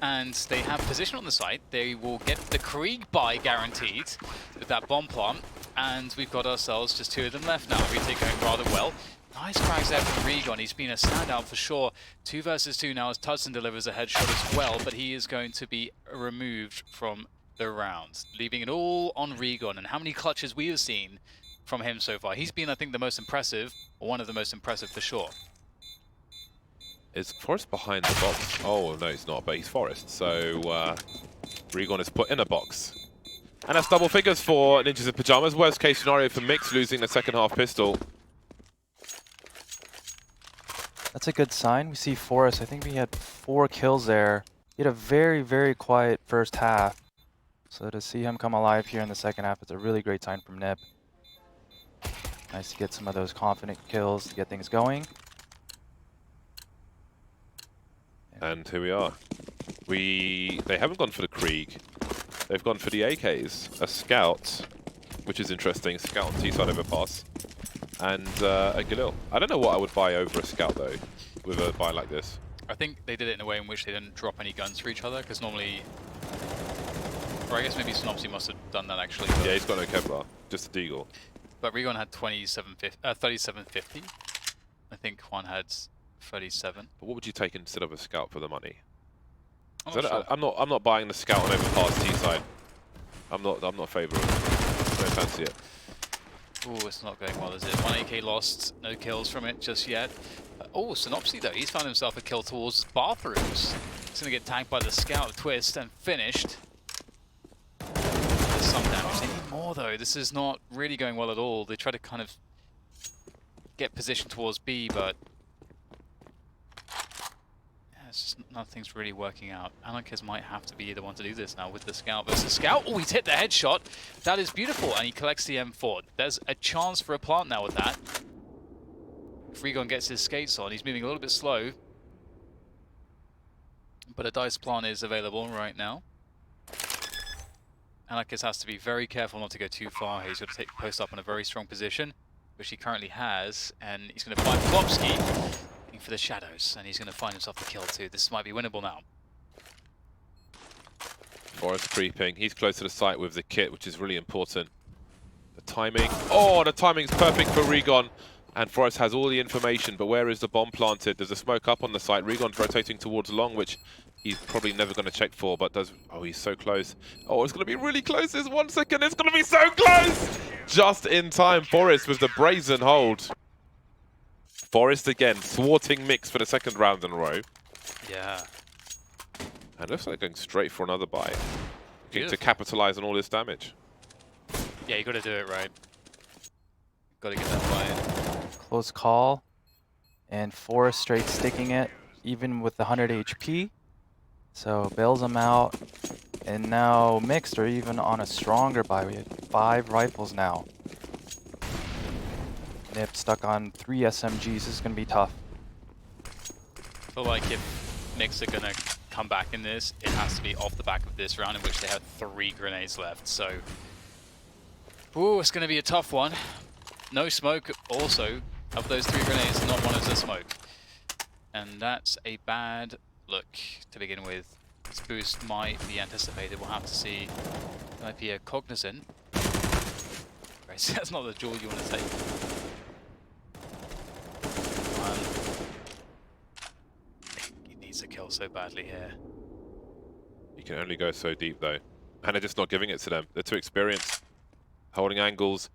And they have position on the site. They will get the Krieg buy guaranteed with that bomb plant. And we've got ourselves just 2 of them left now. Retake going rather well. Nice frags there from Regon. He's been a standout for sure. 2 versus 2 now as Tudson delivers a headshot as well. But he is going to be removed from the round, leaving it all on Regon. And how many clutches we have seen from him so far. He's been, I think, the most impressive, or one of the most impressive for sure. Is Forrest behind the box? Oh, no, he's not, but he's Forrest. So, Regon is put in a box. And that's double figures for Ninjas in Pajamas. Worst case scenario for Mix, losing the second half pistol. That's a good sign. We see Forrest. I think we had 4 kills there. He had a very, very quiet first half. So to see him come alive here in the second half, it's a really great sign from Nib. Nice to get some of those confident kills to get things going. And here we are. They haven't gone for the Krieg. They've gone for the AKs. A Scout, which is interesting. Scout on T-side Overpass. And a Galil. I don't know what I would buy over a Scout, though, with a buy like this. I think they did it in a way in which they didn't drop any guns for each other, because normally... Or I guess maybe Synopsy must have done that, actually. Yeah, he's got no Kevlar. Just a Deagle. But Regon had 3750. I think Juan had 37. But what would you take instead of a Scout for the money? I'm I'm not buying the Scout on Overpass T-side. I'm not favourable. Don't fancy it. Oh, it's not going well, is it? 1 AK lost, no kills from it just yet. Oh, Synopsy though, he's found himself a kill towards bathrooms. He's gonna get tanked by the Scout twist and finished. There's some damage. They need more though. This is not really going well at all. They try to kind of get position towards B, but it's just nothing's really working out. Anarchist might have to be the one to do this now with the Scout versus Scout. Oh, he's hit the headshot. That is beautiful, and he collects the M4. There's a chance for a plant now with that. If Regon gets his skates on, he's moving a little bit slow. But a dice plant is available right now. Anarchist has to be very careful not to go too far. He's going to take post up in a very strong position, which he currently has, and he's going to find Klopsky for the shadows, and he's going to find himself the kill too. This might be winnable now. Forrest creeping. He's close to the site with the kit, which is really important. The timing. Oh, the timing's perfect for Regon. And Forrest has all the information, but where is the bomb planted? There's a smoke up on the site. Regon's rotating towards long, which he's probably never going to check for, but does... Oh, he's so close. Oh, it's going to be really close. There's 1 second. It's going to be so close! Just in time, Forrest with the brazen hold. Forrest again, thwarting Mix for the second round in a row. Yeah. And looks like going straight for another buy. Looking to Beautiful. capitalize on all this damage. Yeah, you got to do it right. Got to get that buy in. Close call. And Forrest straight sticking it, even with the 100 HP. So bails him out. And now Mixed are even on a stronger buy. We have 5 rifles now. Nip stuck on 3 SMGs. This is going to be tough. I feel like if Mix are going to come back in this, it has to be off the back of this round in which they have 3 grenades left. So, ooh, it's going to be a tough one. No smoke also. Of those 3 grenades, not one is a smoke. And that's a bad look to begin with. This boost might be anticipated. We'll have to see. Might be a cognizant. Right, so that's not the jewel you want to take. He needs a kill so badly here. You can only go so deep though. And they're just not giving it to them. They're too experienced. Holding angles.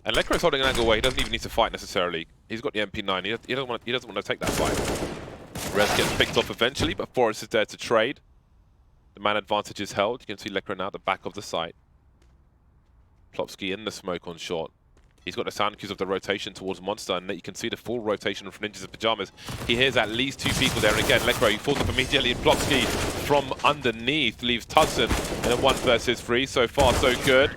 And Lekro's holding an angle where he doesn't even need to fight necessarily. He's got the MP9. He doesn't want to take that fight. Rez gets picked off eventually, but Forrest is there to trade. The man advantage is held. You can see Lekro now at the back of the site. Klopsky in the smoke on short. He's got the sound cues of the rotation towards Monster, and you can see the full rotation from Ninjas in Pajamas. He hears at least 2 people there, and again, Lekro, he falls up immediately, and Klopsky from underneath leaves Tudson in a 1 versus 3. So far, so good.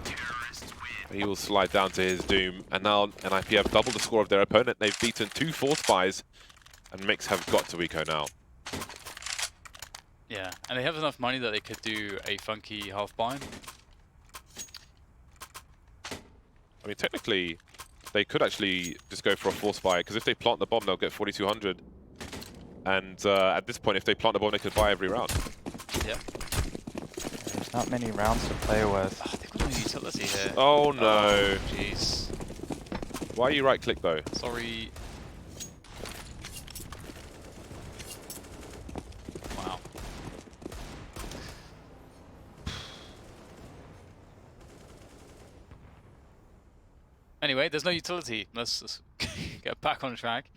He will slide down to his doom, and now NIP have doubled the score of their opponent. They've beaten 2 force buys, and Mix have got to Eco now. Yeah, and they have enough money that they could do a funky half buy. I mean, technically, they could actually just go for a force buy, because if they plant the bomb, they'll get 4,200. And at this point, if they plant the bomb, they could buy every round. Yeah. There's not many rounds to play with. Oh, they've got no utility here. Oh no. Jeez. Why are you right click though? Sorry. Wow. Anyway, there's no utility. Let's get back on track.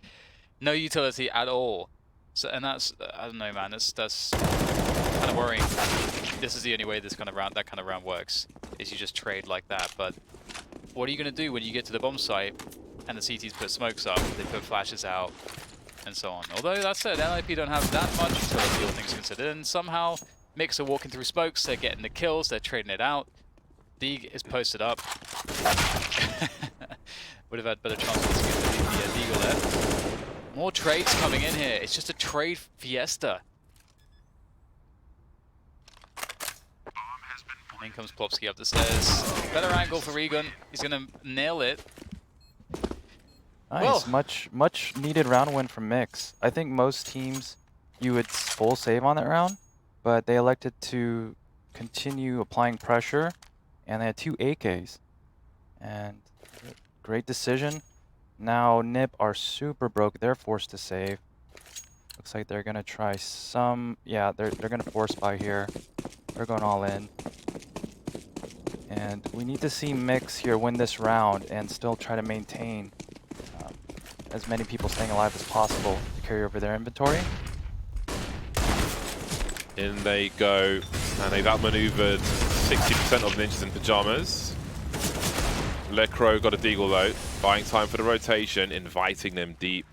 No utility at all. So, and that's, I don't know, man. That's kind of worrying. this is the only way that kind of round works, is you just trade like that. But what are you going to do when you get to the bomb site and the CTs put smokes up, they put flashes out, and so on? Although that said, NIP don't have that much utility, all things considered, and somehow Mix are walking through smokes, they're getting the kills, they're trading it out. Deeg is posted up. Would have had better chances to get the Deagle there. More trades coming in here. It's just a trade fiesta. And in comes Plopsky up the stairs. Better angle for Regan. He's going to nail it. Nice, Well, much needed round win from Mix. I think most teams you would full save on that round, but they elected to continue applying pressure, and they had 2 AKs. And great decision. Now Nip are super broke. They're forced to save. Looks like they're gonna try some. Yeah, they're gonna force buy here. They're going all in. And we need to see Mix here win this round and still try to maintain as many people staying alive as possible to carry over their inventory. In they go, and they've outmaneuvered 60% of Ninjas in Pajamas. Lecro got a Deagle though, buying time for the rotation, inviting them deep.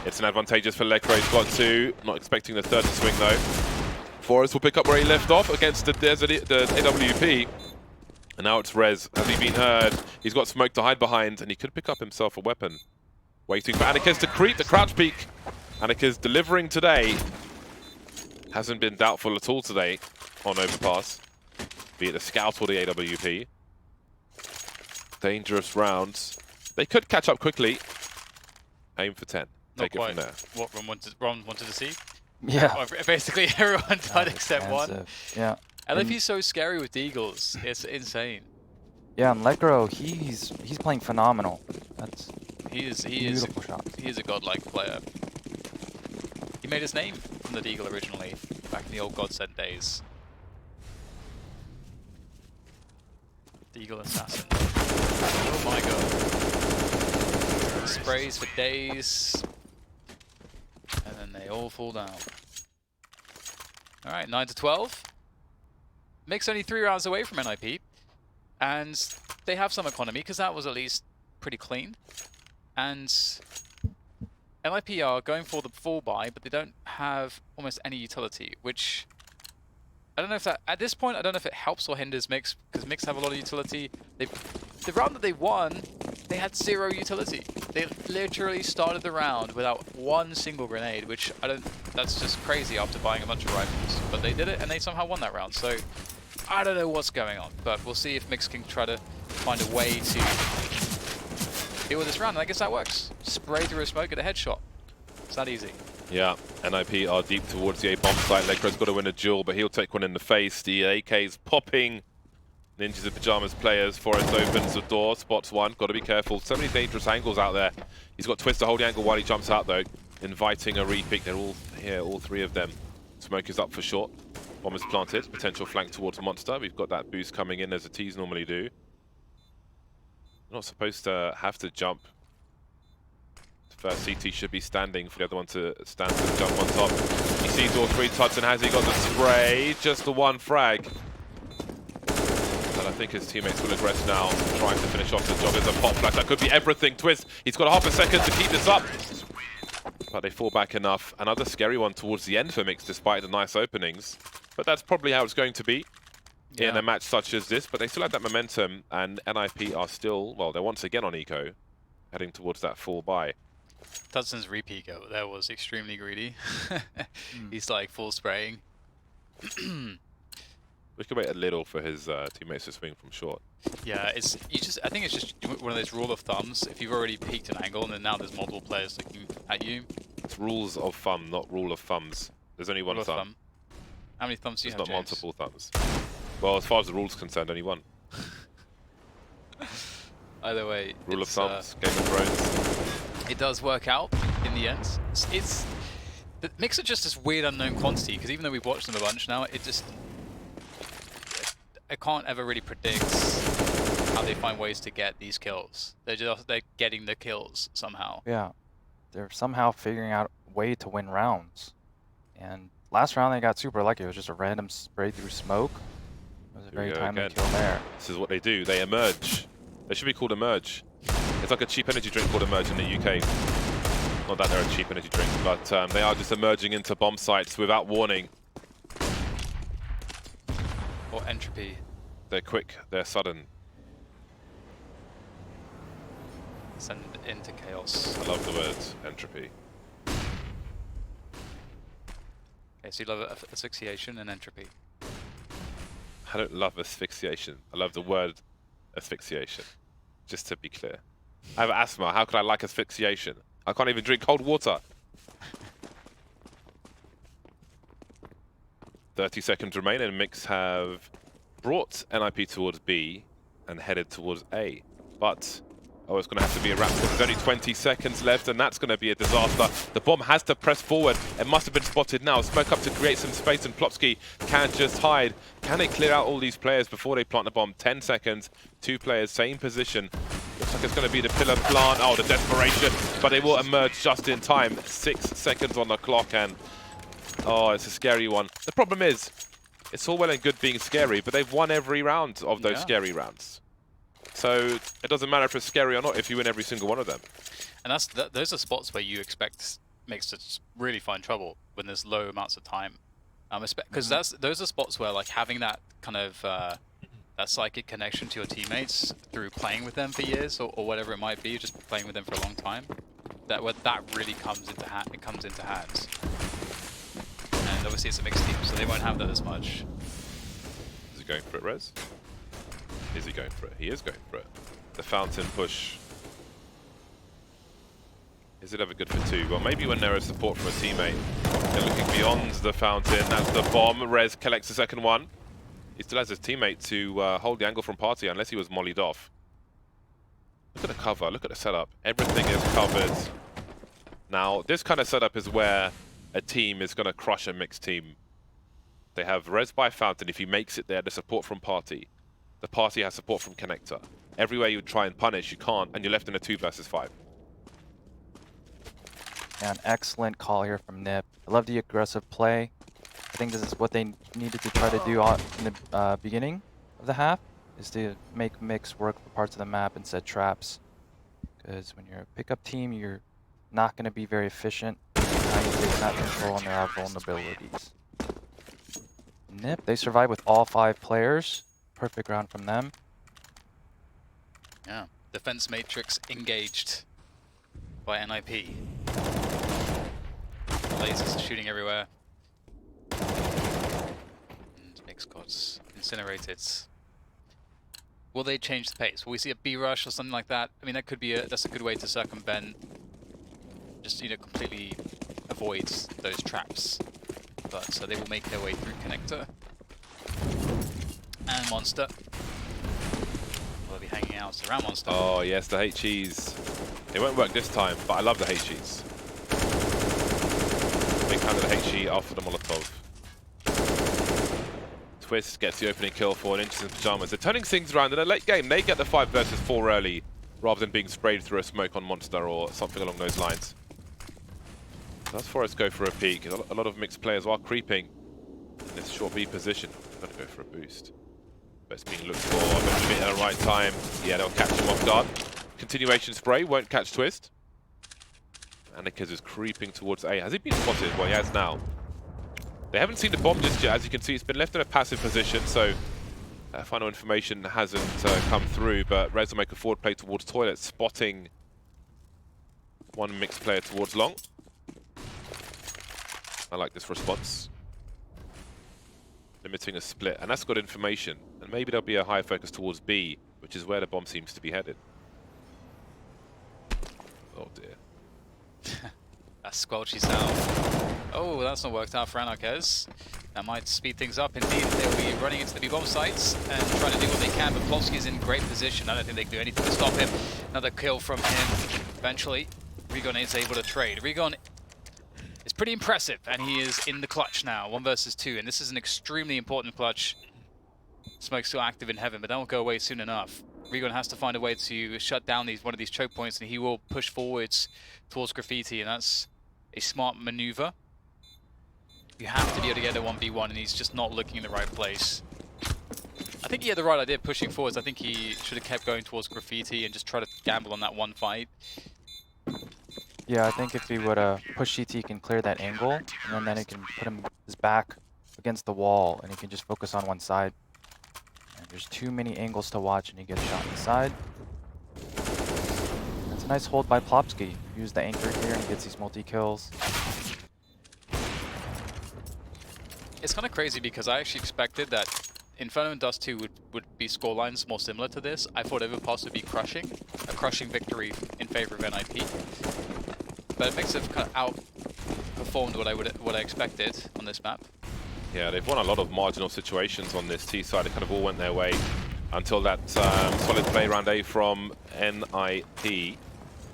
It's an advantageous for Lecro, he's got 2, not expecting the third to swing though. Forrest will pick up where he left off against the AWP. And now it's Rez. Has he been heard? He's got smoke to hide behind, and he could pick up himself a weapon. Waiting for Anikas to creep the crouch peak. Anikas delivering today. Hasn't been doubtful at all today on Overpass, be it the Scout or the AWP. Dangerous rounds. They could catch up quickly. Aim for 10. Take it from there. What Ron wanted to see? Yeah. Well, basically everyone died except one. Expensive. Yeah. LFP's so scary with Deagles. It's insane. Yeah, and Lecro, he's playing phenomenal. That's He is beautiful shot. he is a godlike player. He made his name from the Deagle originally, back in the old Godsend days. Deagle Assassin. Oh my god. Sprays for days. And then they all fall down. Alright, 9 to 12. Mix only 3 rounds away from NIP. And they have some economy, because that was at least pretty clean. And NIP are going for the full buy, but they don't have almost any utility, which I don't know if that, at this point, I don't know if it helps or hinders Mix, because Mix have a lot of utility. The round that they won, they had 0 utility. They literally started the round without one single grenade, which that's just crazy after buying a bunch of rifles. But they did it, and they somehow won that round, so I don't know what's going on, but we'll see if Mix can try to find a way to deal with this round, and I guess that works. Spray through a smoke, get a headshot. It's that easy. Yeah, NIP are deep towards the A bomb site. Lecro's got to win a duel, but he'll take one in the face. The AK's popping. Ninjas in Pajamas players. Forrest opens the door, spots one. Got to be careful. So many dangerous angles out there. He's got Twist to hold the angle while he jumps out though, inviting a repick. They're all here, all 3 of them. Smoke is up for short. Bomb is planted. Potential flank towards Monster. We've got that boost coming in as the T's normally do. We're not supposed to have to jump. First CT should be standing for the other one to stand and jump on top. He sees all 3. Tudson has he got the spray? Just the 1 frag. But I think his teammates will aggress now, trying to finish off the job. There's a pop flash. That could be everything. Twist. He's got a half a second to keep this up. But they fall back enough. Another scary one towards the end for Mix, despite the nice openings. But that's probably how it's going to be in a match such as this. But they still have that momentum, and NIP are still, well, they're once again on eco, heading towards that full buy. Tudson's repeat go there was extremely greedy. He's like full spraying. We could wait a little for his teammates to swing from short. Yeah, I think it's just one of those rule of thumbs. If you've already peeked an angle and then now there's multiple players looking at you. It's rules of thumb, not rule of thumbs. There's only one thumb. How many thumbs do you have, There's not James? multiple thumbs. Well, as far as the rules concerned, only one. Either way, Rule of thumbs, Game of Thrones. It does work out in the end. The Mix are just this weird unknown quantity, because even though we've watched them a bunch now, I can't ever really predict how they find ways to get these kills. They're getting the kills somehow. Yeah, they're somehow figuring out a way to win rounds, and last round they got super lucky. It was just a random spray through smoke. It was a Here we very go timely again. kill there. This is what they do. They emerge. They should be called emerge. It's like a cheap energy drink called emerge in the UK. Not that they're a cheap energy drink, but they are just emerging into bomb sites without warning. Or entropy. They're quick. They're sudden. Send into chaos. I love the word entropy. Okay, so you love asphyxiation and entropy. I don't love asphyxiation. I love the word asphyxiation. Just to be clear. I have asthma. How could I like asphyxiation? I can't even drink cold water. 30 seconds remain, and Mix have brought NIP towards B and headed towards A. But it's going to have to be a wrap because there's only 20 seconds left, and that's going to be a disaster. The bomb has to press forward. It must have been spotted now. Smoke up to create some space, and Plopsky can't just hide. Can they clear out all these players before they plant the bomb? 10 seconds, 2 players, same position. Looks like it's going to be the pillar plant. Oh, the desperation, but they will emerge just in time. 6 seconds on the clock, and oh, it's a scary one. The problem is, it's all well and good being scary, but they've won every round of those scary rounds. So it doesn't matter if it's scary or not if you win every single one of them. And those are spots where you expect Mix to really find trouble when there's low amounts of time. Because those are spots where like having that kind of that psychic connection to your teammates through playing with them for years or whatever it might be, just playing with them for a long time, that really comes into hands. And obviously it's a mixed team, so they won't have that as much. Is he going for it, Rez? Is he going for it? He is going for it. The fountain push. Is it ever good for 2? Well, maybe when there is support from a teammate. They're looking beyond the fountain. That's the bomb. Rez collects the second one. He still has his teammate to hold the angle from Party unless he was mollied off. Look at the cover. Look at the setup. Everything is covered. Now, this kind of setup is where a team is going to crush a mixed team. They have Rez by Fountain. If he makes it there, the support from Party. The Party has support from Connector. Everywhere you try and punish, you can't, and you're left in a 2 versus 5. Yeah, an excellent call here from Nip. I love the aggressive play. I think this is what they needed to try to do in the beginning of the half, is to make Mix work for parts of the map and set traps. Because when you're a pickup team, you're not going to be very efficient. Now you take that control and there are vulnerabilities. Nip, they survive with all 5 players. Perfect round from them. Yeah, defense matrix engaged by NIP. Lasers shooting everywhere. And Mix got incinerated. Will they change the pace? Will we see a B rush or something like that? I mean, that could be that's a good way to circumvent. Just completely avoid those traps. But they will make their way through Connector. And Monster. Will they be hanging out around Monster? Oh yes, the HEs. They won't work this time, but I love the HEs. Big fan of the HE after the Molotov. Twist gets the opening kill for an Inches in Pyjamas. They're turning things around in a late game. They get the 5 versus 4 early, rather than being sprayed through a smoke on Monster or something along those lines. That's Forest go for a peek. A lot of mixed players are creeping in this short B position. Got to go for a boost. But it's being looked for. But fit at the right time. Yeah, they'll catch him off guard. Continuation spray won't catch Twist. Annikaz is creeping towards A. Has he been spotted? Well, he has now. They haven't seen the bomb just yet. As you can see, it's been left in a passive position, so final information hasn't come through. But Rez will make a forward play towards Toilet, spotting one mixed player towards Long. I like this response. Limiting a split, and that's good information. And maybe there'll be a higher focus towards B, which is where the bomb seems to be headed. Oh dear. That squelchy sound. Oh, that's not worked out for Anarchez. That might speed things up indeed. They'll be running into the B-bomb sites and trying to do what they can, but Plopsky is in great position. I don't think they can do anything to stop him. Another kill from him. Eventually, Rigon is able to trade. Rigon is pretty impressive, and he is in the clutch now, 1 versus 2, and this is an extremely important clutch. Smoke's still active in Heaven, but that will go away soon enough. Rigon has to find a way to shut down one of these choke points, and he will push forwards towards Graffiti, and that's a smart maneuver. You have to be able to get a 1v1, and he's just not looking in the right place. I think he had the right idea pushing forwards. I think he should have kept going towards Graffiti and just try to gamble on that one fight. Yeah, I think if he would push CT, he can clear that angle, and then he can put his back against the wall, and he can just focus on one side. And there's too many angles to watch, and he gets shot inside. That's a nice hold by Plopsky. Use the anchor here and gets these multi-kills. It's kind of crazy because I actually expected that Inferno and Dust 2 would be scorelines more similar to this. I thought Overpass would be a crushing victory in favor of NIP. But it makes it kind of outperformed what I expected on this map. Yeah, they've won a lot of marginal situations on this T side. It kind of all went their way until that solid play round A from NIP. I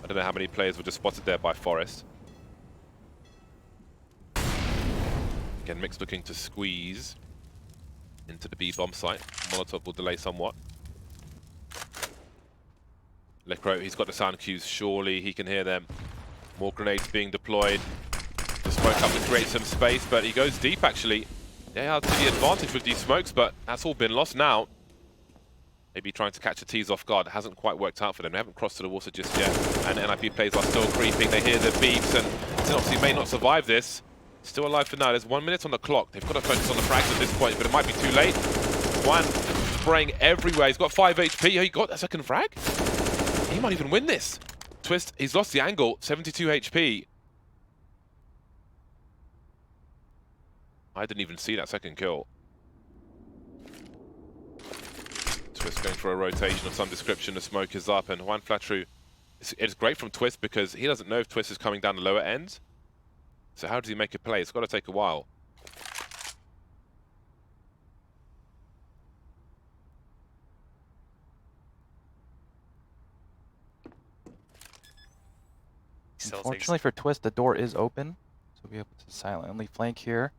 don't know how many players were just spotted there by Forest. Again, Mix looking to squeeze into the B bomb site. Molotov will delay somewhat. Lecro, he's got the sound cues. Surely he can hear them. More grenades being deployed. The smoke up to create some space, but he goes deep actually. They are to the advantage with these smokes, but that's all been lost now. Maybe trying to catch the T's off guard. It hasn't quite worked out for them. They haven't crossed to the water just yet. And NIP players are still creeping. They hear the beeps and obviously may not survive this. Still alive for now. There's 1 minute on the clock. They've got to focus on the frags at this point, but it might be too late. Juan spraying everywhere. He's got 5 HP. He got a second frag? He might even win this. Twist, he's lost the angle. 72 HP. I didn't even see that second kill. Twist going for a rotation of some description. The smoke is up, and Juan Flatru, it's great from Twist because he doesn't know if Twist is coming down the lower end. So how does he make a play? It's got to take a while. Unfortunately for Twist, the door is open, so we'll be able to silently flank here.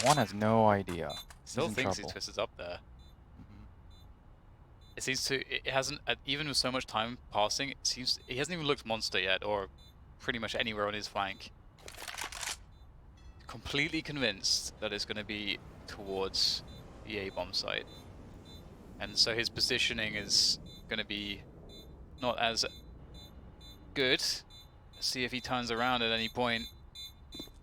Juan has no idea. Still thinks he Twist is up there. It seems to. It hasn't. Even with so much time passing, it seems he hasn't even looked monster yet, or pretty much anywhere on his flank. Completely convinced that it's going to be towards the A bomb site, and so his positioning is going to be not as good. Let's see if he turns around at any point.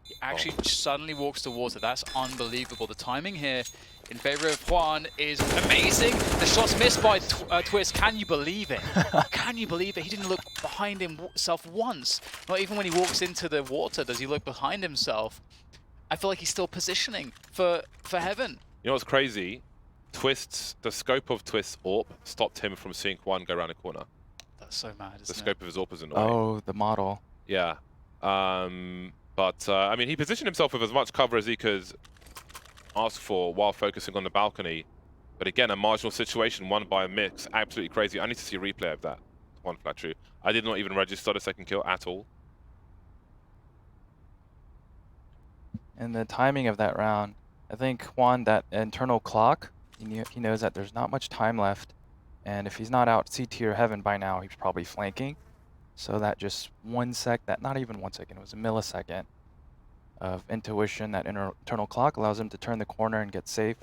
He actually suddenly walks towards it. That's unbelievable. The timing here in favor of Juan is amazing. The shot's missed by Twist. Can you believe it? Can you believe it? He didn't look behind himself once. Not even when he walks into the water does he look behind himself. I feel like he's still positioning for heaven. You know what's crazy? The scope of Twist's AWP stopped him from seeing Juan go around the corner. That's so mad, isn't it? The scope of his AWP was in the way. Oh, the model. Yeah. But I mean, he positioned himself with as much cover as he could ask for while focusing on the balcony. But again, a marginal situation won by a Mix. Absolutely crazy. I need to see a replay of that. One flat true. I did not even register the second kill at all. And the timing of that round, I think Juan, that internal clock, he knows that there's not much time left. And if he's not out CT or heaven by now, he's probably flanking. So that just not even 1 second, it was a millisecond of intuition. That internal clock allows him to turn the corner and get safe.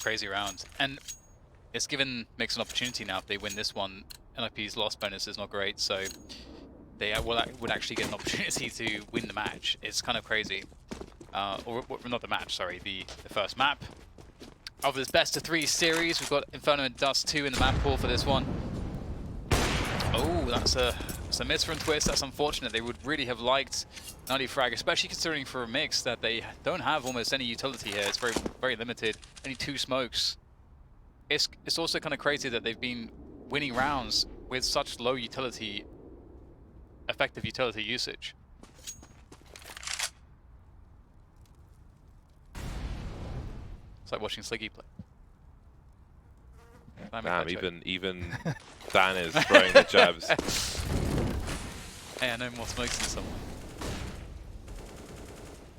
Crazy round. And it's given Mix an opportunity now. If they win this one, NIP's loss bonus is not great, so they would actually get an opportunity to win the match. It's kind of crazy. Or not the match, sorry, the first map. Of this best of 3 series, we've got Inferno and Dust 2 in the map pool for this one. Oh, that's a miss from Twist. That's unfortunate. They would really have liked 90 frag, especially considering for a Mix that they don't have almost any utility here. It's very, very limited. Only 2 smokes. It's also kind of crazy that they've been winning rounds with such low utility, effective utility usage. It's like watching Sliggy play. Damn, even Dan is throwing the jabs. Hey, I know more smokes than someone.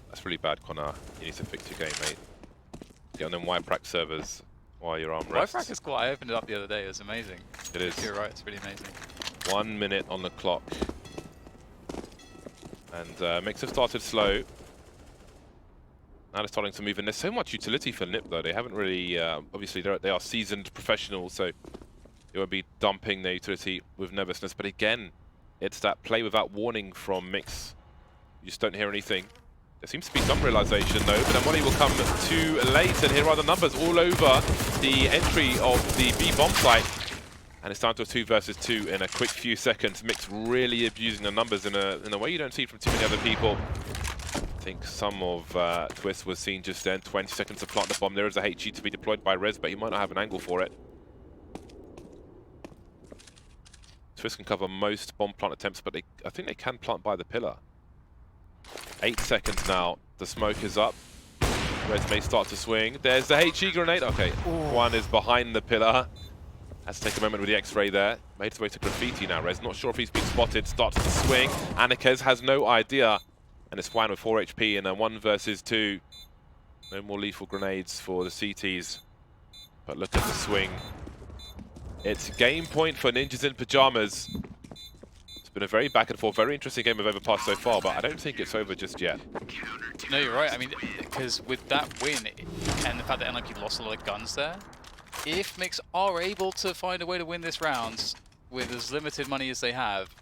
That's really bad, Connor. You need to fix your game, mate. Get on them YPRAC servers while you're on rest. YPRAC is cool. I opened it up the other day. It was amazing. It is. You're right. It's really amazing. 1 minute on the clock. And Mix have started slow. Now they're starting to move in. There's so much utility for Nip though. They haven't really, obviously they are seasoned professionals, so they won't be dumping their utility with nervousness. But again, it's that play without warning from Mix. You just don't hear anything. There seems to be some realization though, but M1 will come too late, and here are the numbers all over the entry of the B bomb site. And it's down to a 2 versus 2 in a quick few seconds. Mix really abusing the numbers in a way you don't see from too many other people. I think some of Twist was seen just then. 20 seconds to plant the bomb. There is a HE to be deployed by Rez, but he might not have an angle for it. Twist can cover most bomb plant attempts, but I think they can plant by the pillar. 8 seconds now. The smoke is up. Rez may start to swing. There's the HE grenade. Okay, one is behind the pillar. Has to take a moment with the X-ray there. Made his way to Graffiti now, Rez. Not sure if he's been spotted. Starts to swing. Anikez has no idea. And it's fine with 4 HP in a 1 versus 2. No more lethal grenades for the CTs. But look at the swing. It's game point for Ninjas in Pajamas. It's been a very back and forth, very interesting game of Overpass so far, but I don't think it's over just yet. No, you're right. I mean, because with that win and the fact that NIP lost a lot of guns there, if Mix are able to find a way to win this round with as limited money as they have,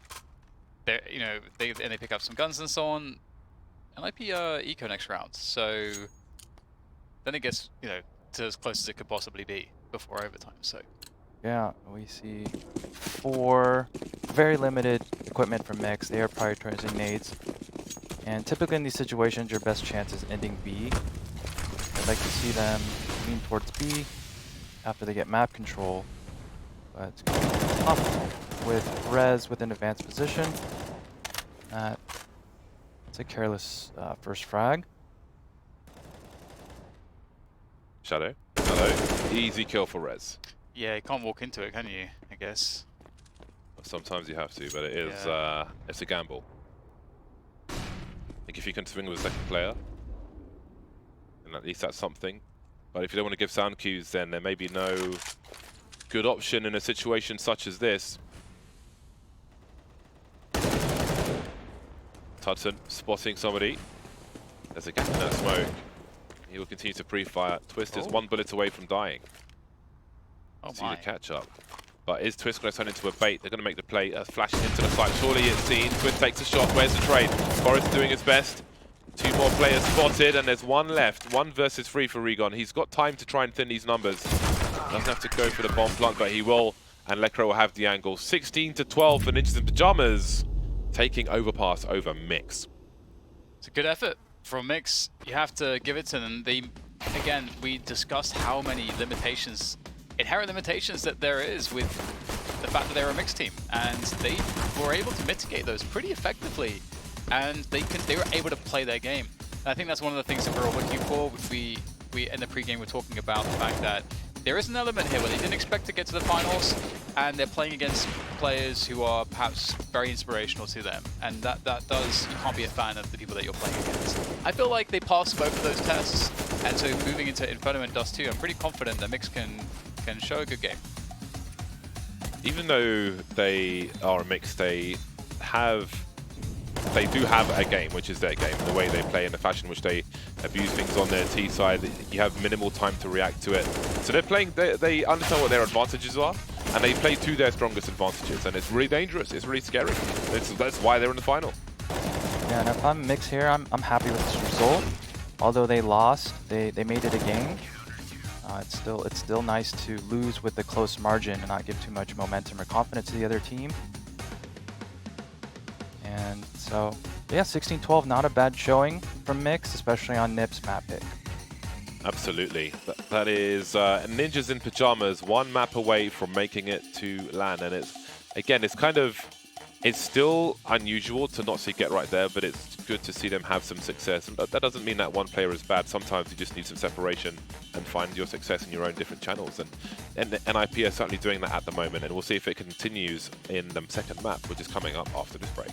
you know, they pick up some guns and so on, NIP eco next round. So then it gets, you know, to as close as it could possibly be before overtime. So yeah, we see 4 very limited equipment from Mix. They are prioritizing nades. And typically in these situations, your best chance is ending B. I'd like to see them lean towards B after they get map control. But it's going up with Rez with an advanced position. It's a careless first frag. Shadow. Hello. Easy kill for Rez. yeah, you can't walk into it, can you? I guess. Sometimes you have to, but it is it's a gamble. I think if you can swing with a second player, then at least that's something. But if you don't want to give sound cues, then there may be no good option in a situation such as this. Tudson spotting somebody. There's a gap in that smoke. He will continue to pre-fire. Twist is 1 bullet away from dying. Oh See my. the catch up. But is Twist going to turn into a bait? They're going to make the play, flashing into the site. Surely it's seen. Twist takes a shot. Where's the trade? Boris doing his best. 2 more players spotted, and there's 1 left. 1 versus 3 for Regon. He's got time to try and thin these numbers. Doesn't have to go for the bomb plant, but he will. And Lekro will have the angle. 16-12 for Ninjas in Pajamas, taking Overpass over Mix. It's a good effort from Mix. You have to give it to them. Again, we discussed how many limitations, inherent limitations that there is with the fact that they're a mixed team, and they were able to mitigate those pretty effectively, and they were able to play their game. And I think that's one of the things that we're all looking for. We in the pregame were talking about the fact that there is an element here where they didn't expect to get to the finals, and they're playing against players who are perhaps very inspirational to them, and that does, you can't be a fan of the people that you're playing against. I feel like they passed both of those tests, and so moving into Inferno and Dust 2, I'm pretty confident that Mix can show a good game. Even though they are a mix, they do have a game, which is their game. The way they play in the fashion which they abuse things on their T side, you have minimal time to react to it. So they're playing, they understand what their advantages are, and they play to their strongest advantages, and it's really dangerous, it's really scary. That's why they're in the final. Yeah, and if I'm Mix here, I'm happy with this result. Although they lost, they made it a game. It's still nice to lose with a close margin and not give too much momentum or confidence to the other team. And so, yeah, 16-12, not a bad showing from Mix, especially on Nip's map pick. Absolutely. That is Ninjas in Pajamas, 1 map away from making it to LAN. And it's still unusual to not see Get Right there, but it's good to see them have some success. And that doesn't mean that one player is bad. Sometimes you just need some separation and find your success in your own different channels. And NIP are certainly doing that at the moment. And we'll see if it continues in the second map, which is coming up after this break.